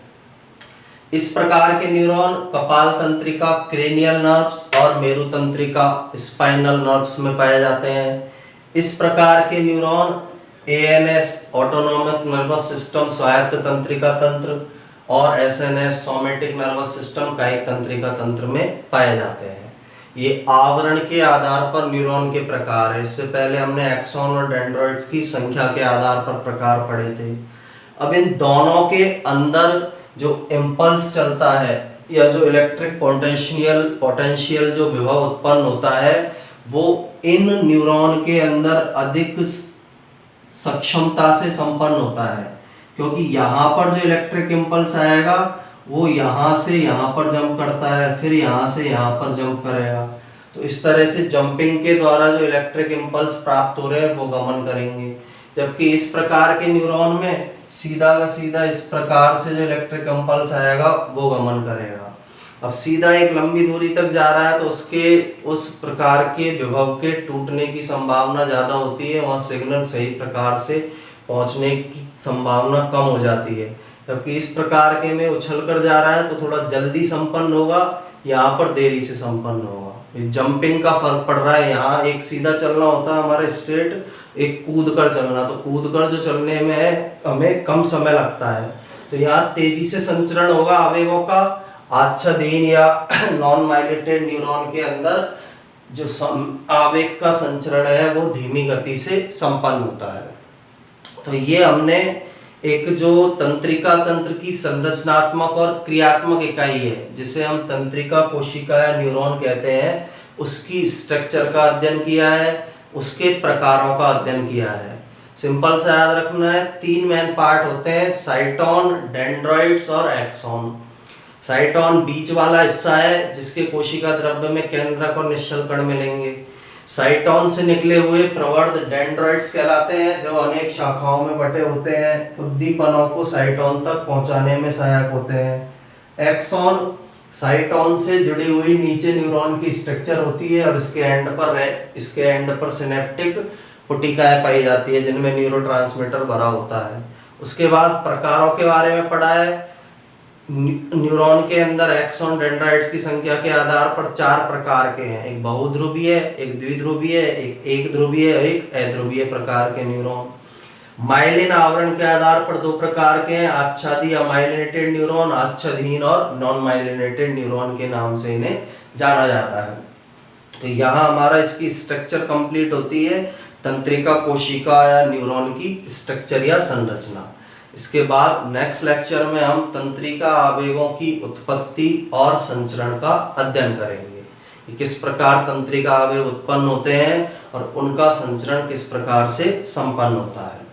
इस प्रकार के न्यूरॉन कपाल तंत्रिका क्रेनियल नर्व्स और मेरु तंत्रिका स्पाइनल नर्व्स में पाए जाते हैं। इस प्रकार के neuron ANS autonomic nervous system स्वायत्त तंत्रिका तंत्र और एसएनएस सोमेटिक नर्वस सिस्टम कायिक तंत्रिका तंत्र में पाए जाते हैं। ये आवरण के आधार पर न्यूरॉन के प्रकार है। इससे पहले हमने एक्सॉन और डेंड्रॉइड्स की संख्या के आधार पर प्रकार पढ़े थे। अब इन दोनों के अंदर जो इम्पल्स चलता है या जो इलेक्ट्रिक पोटेंशियल जो विभव उत्पन्न होता है, वो इन न्यूरॉन के अंदर अधिक सक्षमता से संपन्न होता है, क्योंकि यहाँ पर जो इलेक्ट्रिक इम्पल्स आएगा वो यहाँ से यहाँ पर जंप करता है, फिर यहाँ से यहाँ पर जंप करेगा। तो इस तरह से जंपिंग के द्वारा जो इलेक्ट्रिक इम्पल्स प्राप्त हो रहे हैं वो गमन करेंगे। जबकि इस प्रकार के न्यूरॉन में सीधा का सीधा इस प्रकार से जो इलेक्ट्रिक इम्पल्स आएगा वो गमन करेगा। अब सीधा एक लंबी दूरी तक जा रहा है तो उसके उस प्रकार के विभव के टूटने की संभावना ज़्यादा होती है, वहाँ सिग्नल सही प्रकार से पहुँचने की संभावना कम हो जाती है। जबकि इस प्रकार के में उछल कर जा रहा है तो थोड़ा जल्दी संपन्न होगा, यहाँ पर देरी से संपन्न होगा। जंपिंग का फर्क पड़ रहा है। यहाँ एक सीधा चलना होता है हमारा स्ट्रेट, एक कूद कर चलना, तो कूद कर जो चलने में है हमें कम समय लगता है। तो यहाँ तेजी से संचरण होगा आवेगों का। आच्छादहीन या नॉन माइलिनेटेड न्यूरॉन के अंदर जो आवेग का संचरण है वो धीमी गति से संपन्न होता है। तो ये हमने एक जो तंत्रिका तंत्र की संरचनात्मक और क्रियात्मक इकाई है, जिसे हम तंत्रिका कोशिका या न्यूरॉन कहते हैं, उसकी स्ट्रक्चर का अध्ययन किया है, उसके प्रकारों का अध्ययन किया है। सिंपल सा याद रखना है, 3 मेन पार्ट होते हैं, साइटोन, डेंड्रॉइड्स और एक्सोन। साइटोन बीच वाला हिस्सा है जिसके कोशिका द्रव्य में केंद्रक और निश्चल कण मिलेंगे। साइटोन से निकले हुए प्रवर्ध डेंड्रॉइड्स कहलाते हैं, जो अनेक शाखाओं में बटे होते हैं, उद्दीपनों को साइटोन तक पहुंचाने में सहायक होते हैं। एक्सोन साइटोन से जुड़ी हुई नीचे न्यूरॉन की स्ट्रक्चर होती है और इसके एंड पर सिनेप्टिक पुटिकाएं पाई जाती है जिनमें न्यूरोट्रांसमीटर भरा होता है। उसके बाद प्रकारों के बारे में पढ़ा है। न्यूरॉन के अंदर एक्सोन डेंड्राइट्स की संख्या के आधार पर 4 प्रकार के हैं, एक बहुध्रुवीय, एक द्विध्रुवीय, एक ध्रुवीय, एक अध्रुवीय प्रकार के न्यूरॉन। माइलिन आवरण के आधार पर 2 प्रकार के हैं, आच्छादी या माइलिनेटेड न्यूरॉन, आच्छादहीन और नॉन माइलिनेटेड न्यूरॉन के नाम से इन्हें जाना जाता है। तो यहाँ हमारा इसकी स्ट्रक्चर कंप्लीट होती है, तंत्रिका कोशिका या न्यूरॉन की स्ट्रक्चर या संरचना। इसके बाद नेक्स्ट लेक्चर में हम तंत्रिका आवेगों की उत्पत्ति और संचरण का अध्ययन करेंगे कि किस प्रकार तंत्रिका आवेग उत्पन्न होते हैं और उनका संचरण किस प्रकार से संपन्न होता है।